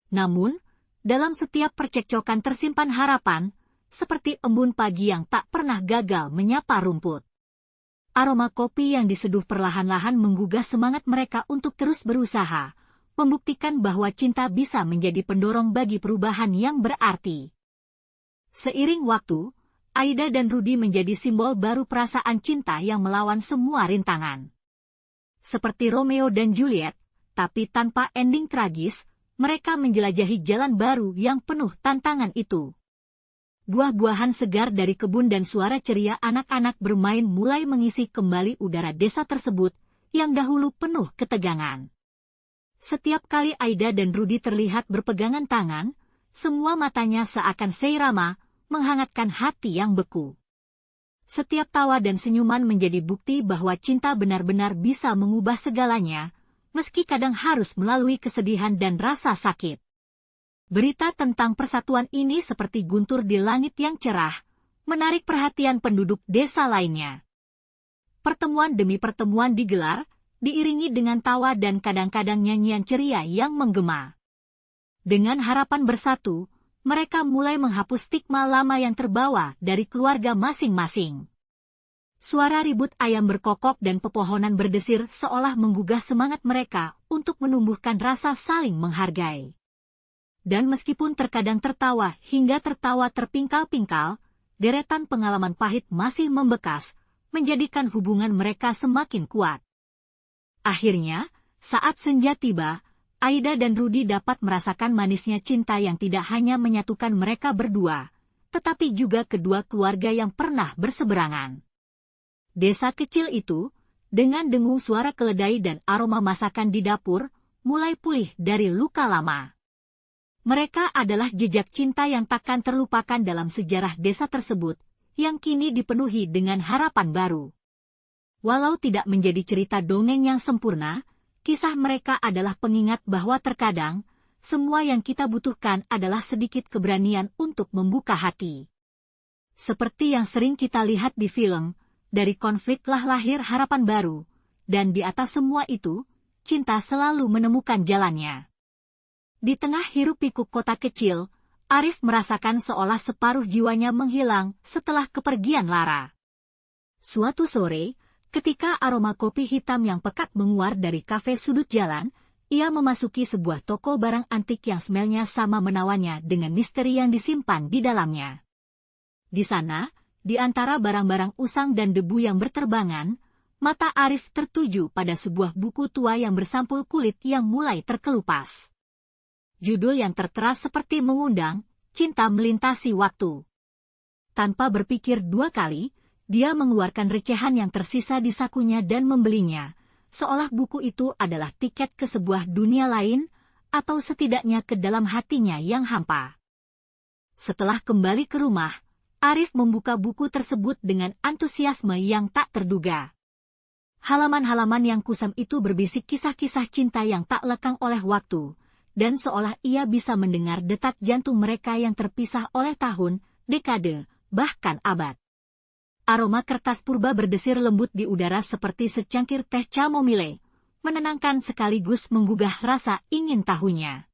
Namun, dalam setiap percekcokan tersimpan harapan, seperti embun pagi yang tak pernah gagal menyapa rumput. Aroma kopi yang diseduh perlahan-lahan menggugah semangat mereka untuk terus berusaha, membuktikan bahwa cinta bisa menjadi pendorong bagi perubahan yang berarti. Seiring waktu, Aida dan Rudy menjadi simbol baru perasaan cinta yang melawan semua rintangan. Seperti Romeo dan Juliet, tapi tanpa ending tragis, mereka menjelajahi jalan baru yang penuh tantangan itu. Buah-buahan segar dari kebun dan suara ceria anak-anak bermain mulai mengisi kembali udara desa tersebut, yang dahulu penuh ketegangan. Setiap kali Aida dan Rudy terlihat berpegangan tangan, semua matanya seakan seirama, menghangatkan hati yang beku. Setiap tawa dan senyuman menjadi bukti bahwa cinta benar-benar bisa mengubah segalanya, meski kadang harus melalui kesedihan dan rasa sakit. Berita tentang persatuan ini seperti guntur di langit yang cerah, menarik perhatian penduduk desa lainnya. Pertemuan demi pertemuan digelar, diiringi dengan tawa dan kadang-kadang nyanyian ceria yang menggema. Dengan harapan bersatu, mereka mulai menghapus stigma lama yang terbawa dari keluarga masing-masing. Suara ribut ayam berkokok dan pepohonan berdesir seolah menggugah semangat mereka untuk menumbuhkan rasa saling menghargai. Dan meskipun terkadang tertawa hingga tertawa terpingkal-pingkal, deretan pengalaman pahit masih membekas, menjadikan hubungan mereka semakin kuat. Akhirnya, saat senja tiba, Aida dan Rudi dapat merasakan manisnya cinta yang tidak hanya menyatukan mereka berdua, tetapi juga kedua keluarga yang pernah berseberangan. Desa kecil itu, dengan dengung suara keledai dan aroma masakan di dapur, mulai pulih dari luka lama. Mereka adalah jejak cinta yang takkan terlupakan dalam sejarah desa tersebut, yang kini dipenuhi dengan harapan baru. Walau tidak menjadi cerita dongeng yang sempurna, kisah mereka adalah pengingat bahwa terkadang, semua yang kita butuhkan adalah sedikit keberanian untuk membuka hati. Seperti yang sering kita lihat di film, dari konfliklah lahir harapan baru, dan di atas semua itu, cinta selalu menemukan jalannya. Di tengah hiruk-pikuk kota kecil, Arif merasakan seolah separuh jiwanya menghilang setelah kepergian Lara. Suatu sore, ketika aroma kopi hitam yang pekat menguar dari kafe sudut jalan, ia memasuki sebuah toko barang antik yang smelnya sama menawannya dengan misteri yang disimpan di dalamnya. Di sana, di antara barang-barang usang dan debu yang berterbangan, mata Arif tertuju pada sebuah buku tua yang bersampul kulit yang mulai terkelupas. Judul yang tertera seperti mengundang, Cinta Melintasi Waktu. Tanpa berpikir dua kali, dia mengeluarkan recehan yang tersisa di sakunya dan membelinya, seolah buku itu adalah tiket ke sebuah dunia lain, atau setidaknya ke dalam hatinya yang hampa. Setelah kembali ke rumah, Arif membuka buku tersebut dengan antusiasme yang tak terduga. Halaman-halaman yang kusam itu berbisik kisah-kisah cinta yang tak lekang oleh waktu, dan seolah ia bisa mendengar detak jantung mereka yang terpisah oleh tahun, dekade, bahkan abad. Aroma kertas purba berdesir lembut di udara seperti secangkir teh chamomile, menenangkan sekaligus menggugah rasa ingin tahunya.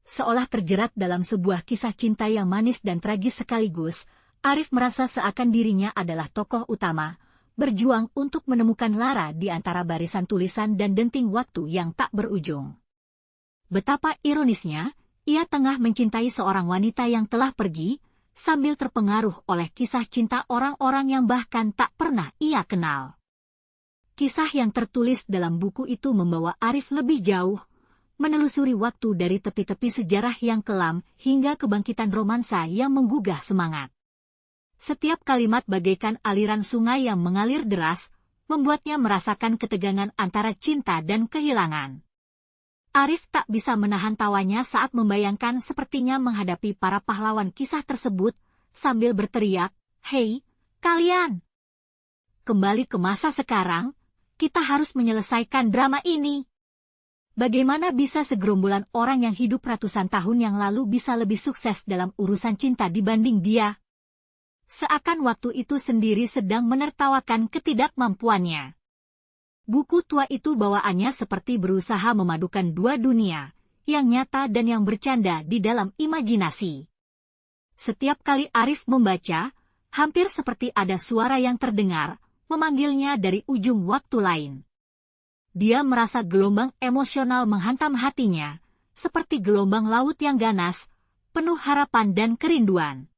Seolah terjerat dalam sebuah kisah cinta yang manis dan tragis sekaligus, Arif merasa seakan dirinya adalah tokoh utama, berjuang untuk menemukan Lara di antara barisan tulisan dan denting waktu yang tak berujung. Betapa ironisnya, ia tengah mencintai seorang wanita yang telah pergi, sambil terpengaruh oleh kisah cinta orang-orang yang bahkan tak pernah ia kenal. Kisah yang tertulis dalam buku itu membawa Arif lebih jauh, menelusuri waktu dari tepi-tepi sejarah yang kelam hingga kebangkitan romansa yang menggugah semangat. Setiap kalimat bagaikan aliran sungai yang mengalir deras, membuatnya merasakan ketegangan antara cinta dan kehilangan. Arif tak bisa menahan tawanya saat membayangkan sepertinya menghadapi para pahlawan kisah tersebut, sambil berteriak, "Hei, kalian! Kembali ke masa sekarang, kita harus menyelesaikan drama ini." Bagaimana bisa segerombolan orang yang hidup ratusan tahun yang lalu bisa lebih sukses dalam urusan cinta dibanding dia? Seakan waktu itu sendiri sedang menertawakan ketidakmampuannya. Buku tua itu bawaannya seperti berusaha memadukan dua dunia, yang nyata dan yang bercanda di dalam imajinasi. Setiap kali Arif membaca, hampir seperti ada suara yang terdengar, memanggilnya dari ujung waktu lain. Dia merasa gelombang emosional menghantam hatinya, seperti gelombang laut yang ganas, penuh harapan dan kerinduan.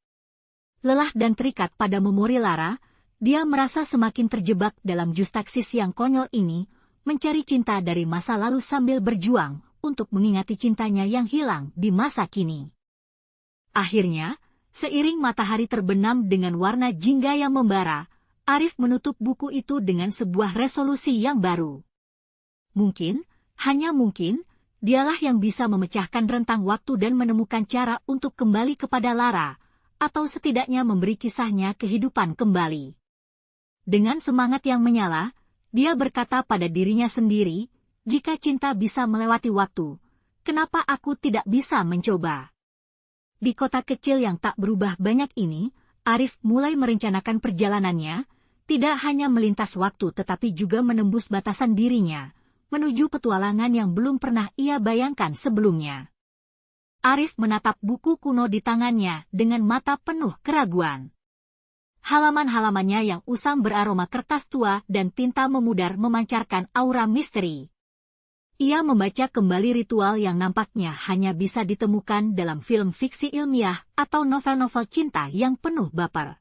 Lelah dan terikat pada memori Lara, dia merasa semakin terjebak dalam justaksis yang konyol ini, mencari cinta dari masa lalu sambil berjuang untuk mengingati cintanya yang hilang di masa kini. Akhirnya, seiring matahari terbenam dengan warna jingga yang membara, Arif menutup buku itu dengan sebuah resolusi yang baru. Mungkin, hanya mungkin, dialah yang bisa memecahkan rentang waktu dan menemukan cara untuk kembali kepada Lara, atau setidaknya memberi kisahnya kehidupan kembali. Dengan semangat yang menyala, dia berkata pada dirinya sendiri, jika cinta bisa melewati waktu, kenapa aku tidak bisa mencoba? Di kota kecil yang tak berubah banyak ini, Arif mulai merencanakan perjalanannya, tidak hanya melintas waktu tetapi juga menembus batasan dirinya, menuju petualangan yang belum pernah ia bayangkan sebelumnya. Arif menatap buku kuno di tangannya dengan mata penuh keraguan. Halaman-halamannya yang usang beraroma kertas tua dan tinta memudar memancarkan aura misteri. Ia membaca kembali ritual yang nampaknya hanya bisa ditemukan dalam film fiksi ilmiah atau novel-novel cinta yang penuh baper.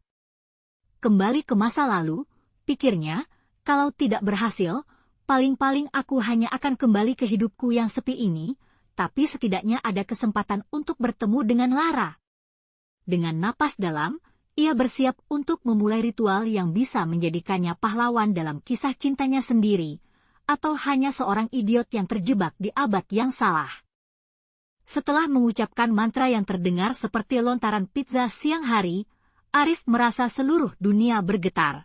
Kembali ke masa lalu, pikirnya, kalau tidak berhasil, paling-paling aku hanya akan kembali ke hidupku yang sepi ini, tapi setidaknya ada kesempatan untuk bertemu dengan Lara. Dengan napas dalam, ia bersiap untuk memulai ritual yang bisa menjadikannya pahlawan dalam kisah cintanya sendiri, atau hanya seorang idiot yang terjebak di abad yang salah. Setelah mengucapkan mantra yang terdengar seperti lontaran pizza siang hari, Arif merasa seluruh dunia bergetar.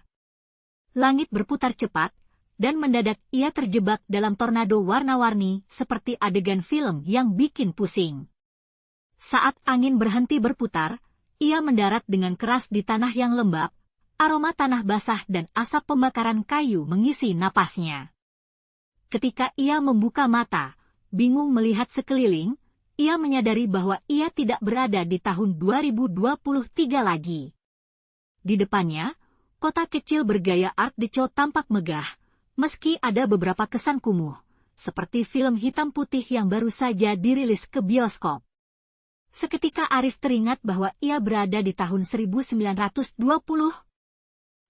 Langit berputar cepat, dan mendadak ia terjebak dalam tornado warna-warni seperti adegan film yang bikin pusing. Saat angin berhenti berputar, ia mendarat dengan keras di tanah yang lembab, aroma tanah basah dan asap pembakaran kayu mengisi napasnya. Ketika ia membuka mata, bingung melihat sekeliling, ia menyadari bahwa ia tidak berada di tahun 2023 lagi. Di depannya, kota kecil bergaya Art Deco tampak megah, meski ada beberapa kesan kumuh, seperti film hitam putih yang baru saja dirilis ke bioskop. Seketika Arif teringat bahwa ia berada di tahun 1920.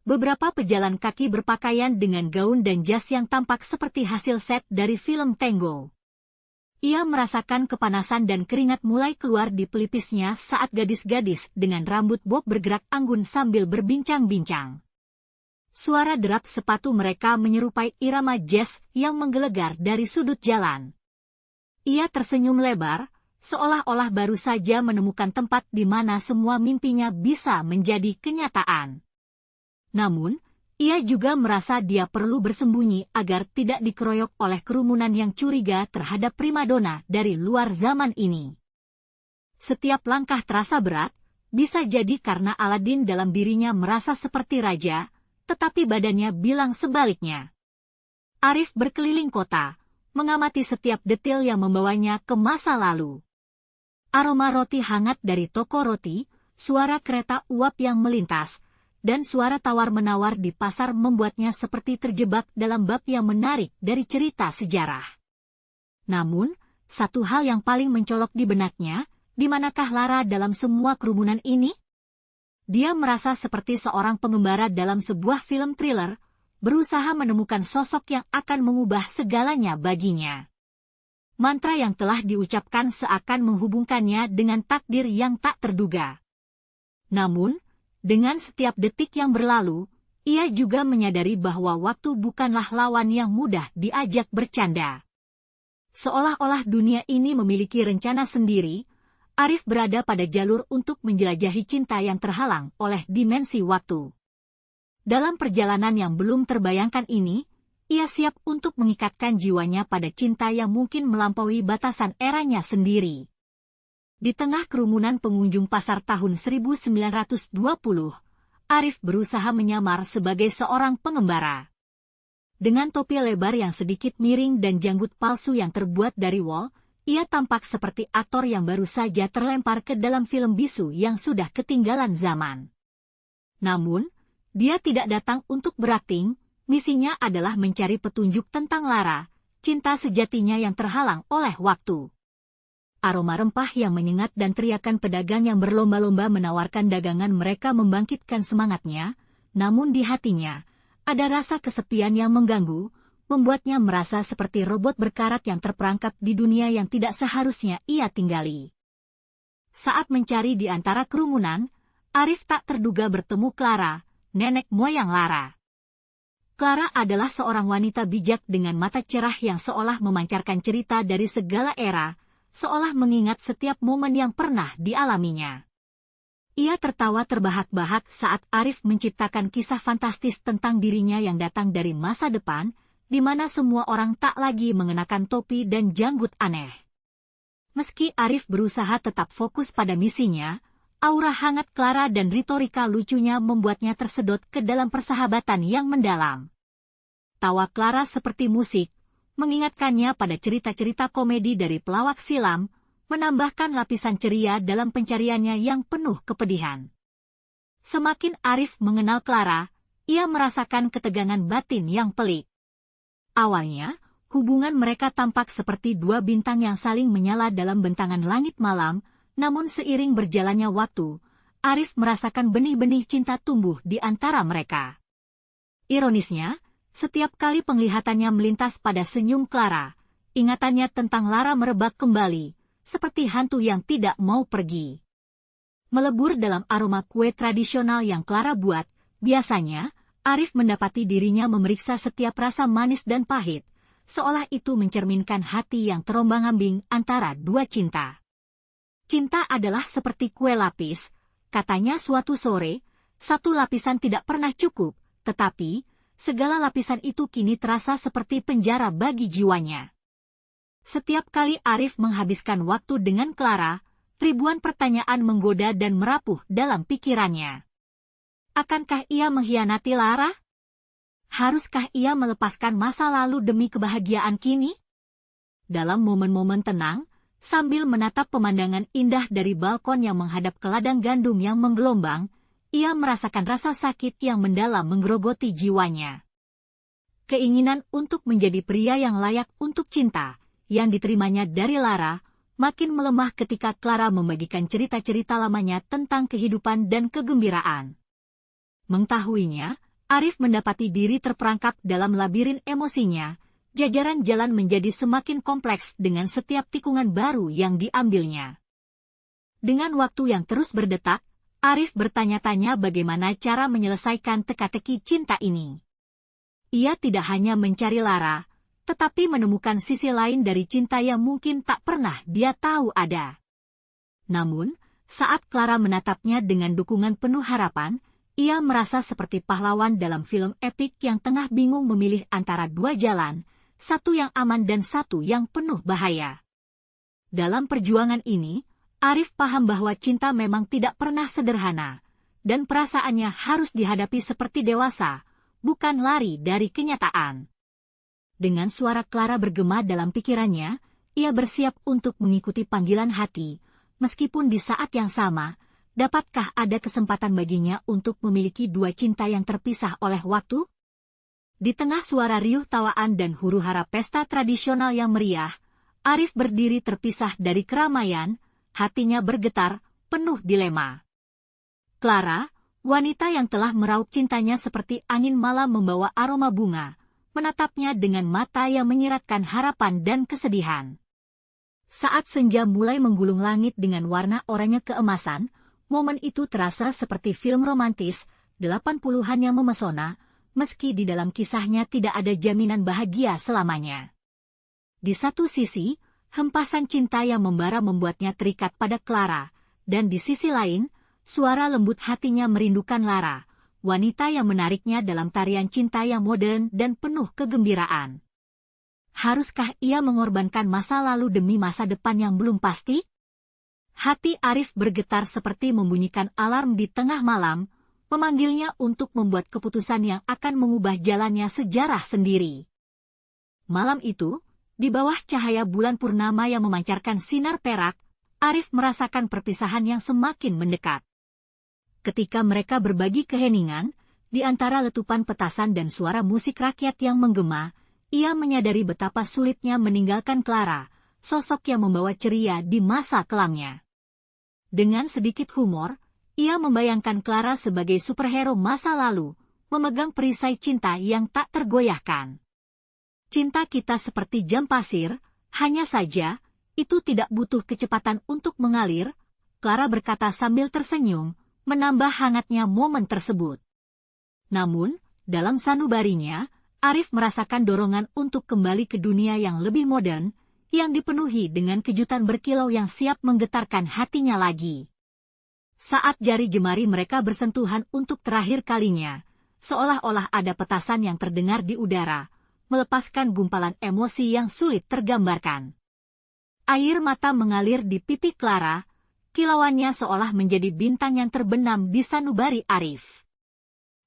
Beberapa pejalan kaki berpakaian dengan gaun dan jas yang tampak seperti hasil set dari film Tango. Ia merasakan kepanasan dan keringat mulai keluar di pelipisnya saat gadis-gadis dengan rambut bob bergerak anggun sambil berbincang-bincang. Suara derap sepatu mereka menyerupai irama jazz yang menggelegar dari sudut jalan. Ia tersenyum lebar, seolah-olah baru saja menemukan tempat di mana semua mimpinya bisa menjadi kenyataan. Namun, ia juga merasa dia perlu bersembunyi agar tidak dikeroyok oleh kerumunan yang curiga terhadap primadona dari luar zaman ini. Setiap langkah terasa berat, bisa jadi karena Aladin dalam dirinya merasa seperti raja, tetapi badannya bilang sebaliknya. Arif berkeliling kota, mengamati setiap detail yang membawanya ke masa lalu. Aroma roti hangat dari toko roti, suara kereta uap yang melintas, dan suara tawar-menawar di pasar membuatnya seperti terjebak dalam bab yang menarik dari cerita sejarah. Namun, satu hal yang paling mencolok di benaknya, di manakah Lara dalam semua kerumunan ini? Dia merasa seperti seorang pengembara dalam sebuah film thriller, berusaha menemukan sosok yang akan mengubah segalanya baginya. Mantra yang telah diucapkan seakan menghubungkannya dengan takdir yang tak terduga. Namun, dengan setiap detik yang berlalu, ia juga menyadari bahwa waktu bukanlah lawan yang mudah diajak bercanda. Seolah-olah dunia ini memiliki rencana sendiri, Arif berada pada jalur untuk menjelajahi cinta yang terhalang oleh dimensi waktu. Dalam perjalanan yang belum terbayangkan ini, ia siap untuk mengikatkan jiwanya pada cinta yang mungkin melampaui batasan eranya sendiri. Di tengah kerumunan pengunjung pasar tahun 1920, Arif berusaha menyamar sebagai seorang pengembara. Dengan topi lebar yang sedikit miring dan janggut palsu yang terbuat dari wol, ia tampak seperti aktor yang baru saja terlempar ke dalam film bisu yang sudah ketinggalan zaman. Namun, dia tidak datang untuk berakting, misinya adalah mencari petunjuk tentang Lara, cinta sejatinya yang terhalang oleh waktu. Aroma rempah yang menyengat dan teriakan pedagang yang berlomba-lomba menawarkan dagangan mereka membangkitkan semangatnya, namun di hatinya, ada rasa kesepian yang mengganggu, membuatnya merasa seperti robot berkarat yang terperangkap di dunia yang tidak seharusnya ia tinggali. Saat mencari di antara kerumunan, Arif tak terduga bertemu Clara, nenek moyang Lara. Clara adalah seorang wanita bijak dengan mata cerah yang seolah memancarkan cerita dari segala era, seolah mengingat setiap momen yang pernah dialaminya. Ia tertawa terbahak-bahak saat Arif menciptakan kisah fantastis tentang dirinya yang datang dari masa depan, di mana semua orang tak lagi mengenakan topi dan janggut aneh. Meski Arif berusaha tetap fokus pada misinya, aura hangat Clara dan retorika lucunya membuatnya tersedot ke dalam persahabatan yang mendalam. Tawa Clara seperti musik, mengingatkannya pada cerita-cerita komedi dari pelawak silam, menambahkan lapisan ceria dalam pencariannya yang penuh kepedihan. Semakin Arif mengenal Clara, ia merasakan ketegangan batin yang pelik. Awalnya, hubungan mereka tampak seperti dua bintang yang saling menyala dalam bentangan langit malam, namun seiring berjalannya waktu, Arif merasakan benih-benih cinta tumbuh di antara mereka. Ironisnya, setiap kali penglihatannya melintas pada senyum Clara, ingatannya tentang Lara merebak kembali, seperti hantu yang tidak mau pergi. Melebur dalam aroma kue tradisional yang Clara buat, biasanya, Arif mendapati dirinya memeriksa setiap rasa manis dan pahit, seolah itu mencerminkan hati yang terombang-ambing antara dua cinta. Cinta adalah seperti kue lapis, katanya suatu sore, satu lapisan tidak pernah cukup, tetapi segala lapisan itu kini terasa seperti penjara bagi jiwanya. Setiap kali Arif menghabiskan waktu dengan Clara, ribuan pertanyaan menggoda dan merapuh dalam pikirannya. Akankah ia mengkhianati Lara? Haruskah ia melepaskan masa lalu demi kebahagiaan kini? Dalam momen-momen tenang, sambil menatap pemandangan indah dari balkon yang menghadap ke ladang gandum yang menggelombang, ia merasakan rasa sakit yang mendalam menggerogoti jiwanya. Keinginan untuk menjadi pria yang layak untuk cinta, yang diterimanya dari Lara, makin melemah ketika Clara membagikan cerita-cerita lamanya tentang kehidupan dan kegembiraan. Mengetahuinya, Arif mendapati diri terperangkap dalam labirin emosinya, jajaran jalan menjadi semakin kompleks dengan setiap tikungan baru yang diambilnya. Dengan waktu yang terus berdetak, Arif bertanya-tanya bagaimana cara menyelesaikan teka-teki cinta ini. Ia tidak hanya mencari Lara, tetapi menemukan sisi lain dari cinta yang mungkin tak pernah dia tahu ada. Namun, saat Clara menatapnya dengan dukungan penuh harapan, ia merasa seperti pahlawan dalam film epik yang tengah bingung memilih antara dua jalan, satu yang aman dan satu yang penuh bahaya. Dalam perjuangan ini, Arif paham bahwa cinta memang tidak pernah sederhana, dan perasaannya harus dihadapi seperti dewasa, bukan lari dari kenyataan. Dengan suara Clara bergema dalam pikirannya, ia bersiap untuk mengikuti panggilan hati, meskipun di saat yang sama, dapatkah ada kesempatan baginya untuk memiliki dua cinta yang terpisah oleh waktu? Di tengah suara riuh tawaan dan huru-hara pesta tradisional yang meriah, Arif berdiri terpisah dari keramaian, hatinya bergetar, penuh dilema. Clara, wanita yang telah meraup cintanya seperti angin malam membawa aroma bunga, menatapnya dengan mata yang menyiratkan harapan dan kesedihan. Saat senja mulai menggulung langit dengan warna oranye keemasan, momen itu terasa seperti film romantis, 80-an yang memesona, meski di dalam kisahnya tidak ada jaminan bahagia selamanya. Di satu sisi, hempasan cinta yang membara membuatnya terikat pada Clara, dan di sisi lain, suara lembut hatinya merindukan Lara, wanita yang menariknya dalam tarian cinta yang modern dan penuh kegembiraan. Haruskah ia mengorbankan masa lalu demi masa depan yang belum pasti? Hati Arif bergetar seperti membunyikan alarm di tengah malam, memanggilnya untuk membuat keputusan yang akan mengubah jalannya sejarah sendiri. Malam itu, di bawah cahaya bulan purnama yang memancarkan sinar perak, Arif merasakan perpisahan yang semakin mendekat. Ketika mereka berbagi keheningan, di antara letupan petasan dan suara musik rakyat yang menggema, ia menyadari betapa sulitnya meninggalkan Clara, sosok yang membawa ceria di masa kelamnya. Dengan sedikit humor, ia membayangkan Clara sebagai superhero masa lalu, memegang perisai cinta yang tak tergoyahkan. Cinta kita seperti jam pasir, hanya saja, itu tidak butuh kecepatan untuk mengalir, Clara berkata sambil tersenyum, menambah hangatnya momen tersebut. Namun, dalam sanubarinya, Arif merasakan dorongan untuk kembali ke dunia yang lebih modern, yang dipenuhi dengan kejutan berkilau yang siap menggetarkan hatinya lagi. Saat jari jemari mereka bersentuhan untuk terakhir kalinya, seolah-olah ada petasan yang terdengar di udara, melepaskan gumpalan emosi yang sulit tergambarkan. Air mata mengalir di pipi Clara, kilauannya seolah menjadi bintang yang terbenam di sanubari Arif.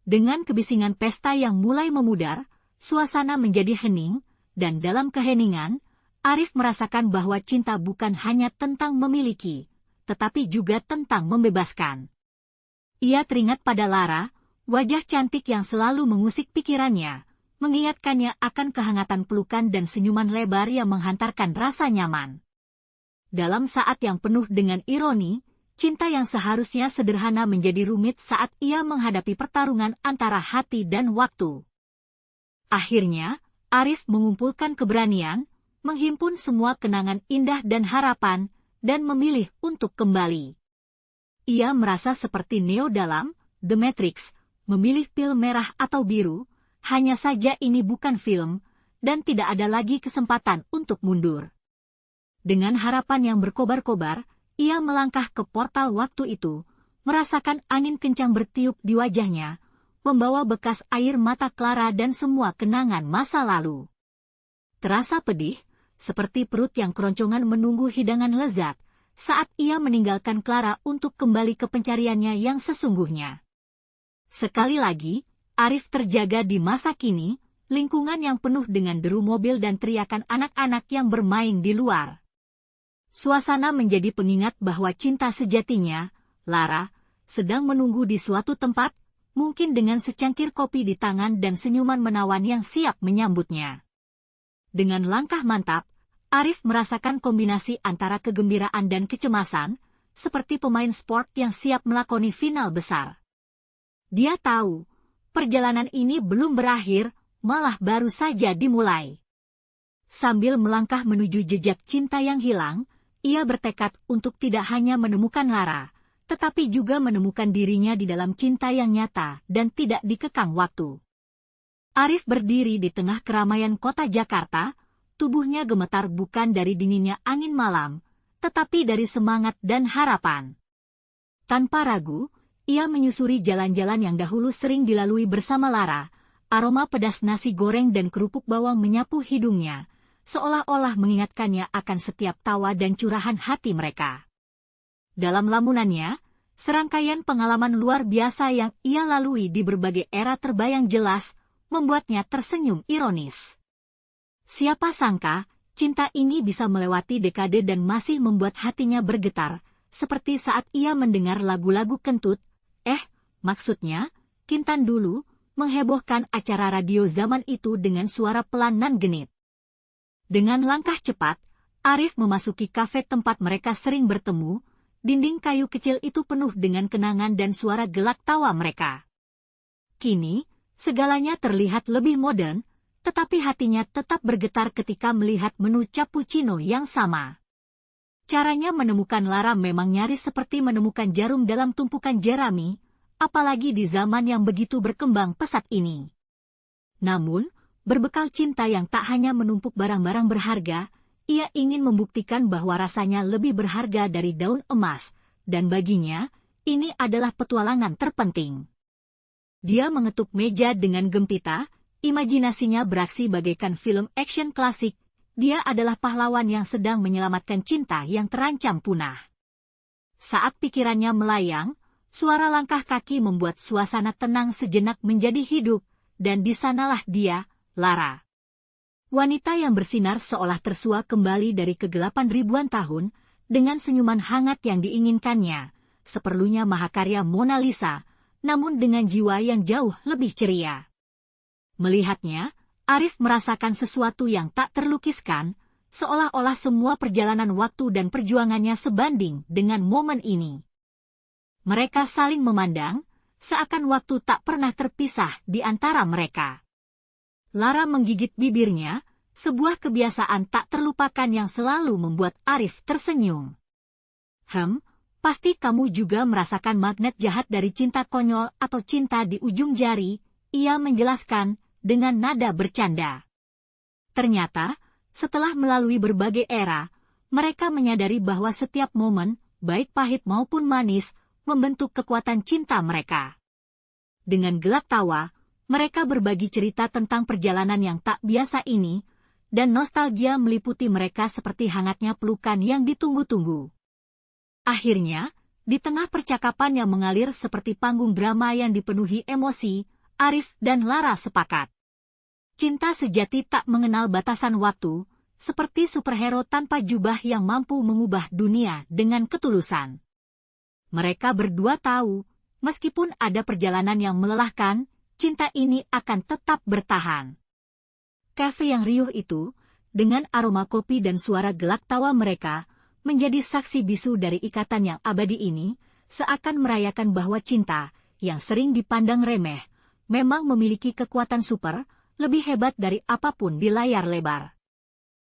Dengan kebisingan pesta yang mulai memudar, suasana menjadi hening, dan dalam keheningan, Arif merasakan bahwa cinta bukan hanya tentang memiliki, tetapi juga tentang membebaskan. Ia teringat pada Lara, wajah cantik yang selalu mengusik pikirannya, mengingatkannya akan kehangatan pelukan dan senyuman lebar yang menghantarkan rasa nyaman. Dalam saat yang penuh dengan ironi, cinta yang seharusnya sederhana menjadi rumit saat ia menghadapi pertarungan antara hati dan waktu. Akhirnya, Arif mengumpulkan keberanian, menghimpun semua kenangan indah dan harapan, dan memilih untuk kembali. Ia merasa seperti Neo dalam The Matrix, memilih pil merah atau biru. Hanya saja ini bukan film, dan tidak ada lagi kesempatan untuk mundur. Dengan harapan yang berkobar-kobar, ia melangkah ke portal waktu itu, merasakan angin kencang bertiup di wajahnya, membawa bekas air mata Clara dan semua kenangan masa lalu. Terasa pedih, seperti perut yang keroncongan menunggu hidangan lezat, saat ia meninggalkan Clara untuk kembali ke pencariannya yang sesungguhnya. Sekali lagi, Arif terjaga di masa kini, lingkungan yang penuh dengan deru mobil dan teriakan anak-anak yang bermain di luar. Suasana menjadi pengingat bahwa cinta sejatinya, Lara, sedang menunggu di suatu tempat, mungkin dengan secangkir kopi di tangan dan senyuman menawan yang siap menyambutnya. Dengan langkah mantap, Arif merasakan kombinasi antara kegembiraan dan kecemasan, seperti pemain sport yang siap melakoni final besar. Dia tahu, perjalanan ini belum berakhir, malah baru saja dimulai. Sambil melangkah menuju jejak cinta yang hilang, ia bertekad untuk tidak hanya menemukan Lara, tetapi juga menemukan dirinya di dalam cinta yang nyata dan tidak dikekang waktu. Arif berdiri di tengah keramaian kota Jakarta, tubuhnya gemetar bukan dari dinginnya angin malam, tetapi dari semangat dan harapan. Tanpa ragu, ia menyusuri jalan-jalan yang dahulu sering dilalui bersama Lara, aroma pedas nasi goreng dan kerupuk bawang menyapu hidungnya, seolah-olah mengingatkannya akan setiap tawa dan curahan hati mereka. Dalam lamunannya, serangkaian pengalaman luar biasa yang ia lalui di berbagai era terbayang jelas, membuatnya tersenyum ironis. Siapa sangka, cinta ini bisa melewati dekade dan masih membuat hatinya bergetar, seperti saat ia mendengar lagu-lagu kentut, maksudnya, Kintan dulu, menghebohkan acara radio zaman itu dengan suara pelan nan genit. Dengan langkah cepat, Arif memasuki kafe tempat mereka sering bertemu, dinding kayu kecil itu penuh dengan kenangan dan suara gelak tawa mereka. Kini, segalanya terlihat lebih modern, tetapi hatinya tetap bergetar ketika melihat menu cappuccino yang sama. Caranya menemukan Lara memang nyaris seperti menemukan jarum dalam tumpukan jerami, apalagi di zaman yang begitu berkembang pesat ini. Namun, berbekal cinta yang tak hanya menumpuk barang-barang berharga, ia ingin membuktikan bahwa rasanya lebih berharga dari daun emas, dan baginya, ini adalah petualangan terpenting. Dia mengetuk meja dengan gempita, imajinasinya beraksi bagaikan film action klasik. Dia adalah pahlawan yang sedang menyelamatkan cinta yang terancam punah. Saat pikirannya melayang, suara langkah kaki membuat suasana tenang sejenak menjadi hidup, dan di sanalah dia, Lara. Wanita yang bersinar seolah tersua kembali dari kegelapan ribuan tahun, dengan senyuman hangat yang diinginkannya, seperlunya mahakarya Mona Lisa, namun dengan jiwa yang jauh lebih ceria. Melihatnya, Arif merasakan sesuatu yang tak terlukiskan, seolah-olah semua perjalanan waktu dan perjuangannya sebanding dengan momen ini. Mereka saling memandang, seakan waktu tak pernah terpisah di antara mereka. Lara menggigit bibirnya, sebuah kebiasaan tak terlupakan yang selalu membuat Arif tersenyum. Pasti kamu juga merasakan magnet jahat dari cinta konyol atau cinta di ujung jari, ia menjelaskan dengan nada bercanda. Ternyata, setelah melalui berbagai era, mereka menyadari bahwa setiap momen, baik pahit maupun manis, membentuk kekuatan cinta mereka. Dengan gelak tawa, mereka berbagi cerita tentang perjalanan yang tak biasa ini, dan nostalgia meliputi mereka seperti hangatnya pelukan yang ditunggu-tunggu. Akhirnya, di tengah percakapan yang mengalir seperti panggung drama yang dipenuhi emosi, Arif dan Lara sepakat. Cinta sejati tak mengenal batasan waktu, seperti superhero tanpa jubah yang mampu mengubah dunia dengan ketulusan. Mereka berdua tahu, meskipun ada perjalanan yang melelahkan, cinta ini akan tetap bertahan. Kafe yang riuh itu, dengan aroma kopi dan suara gelak tawa mereka, menjadi saksi bisu dari ikatan yang abadi ini, seakan merayakan bahwa cinta, yang sering dipandang remeh, memang memiliki kekuatan super, lebih hebat dari apapun di layar lebar.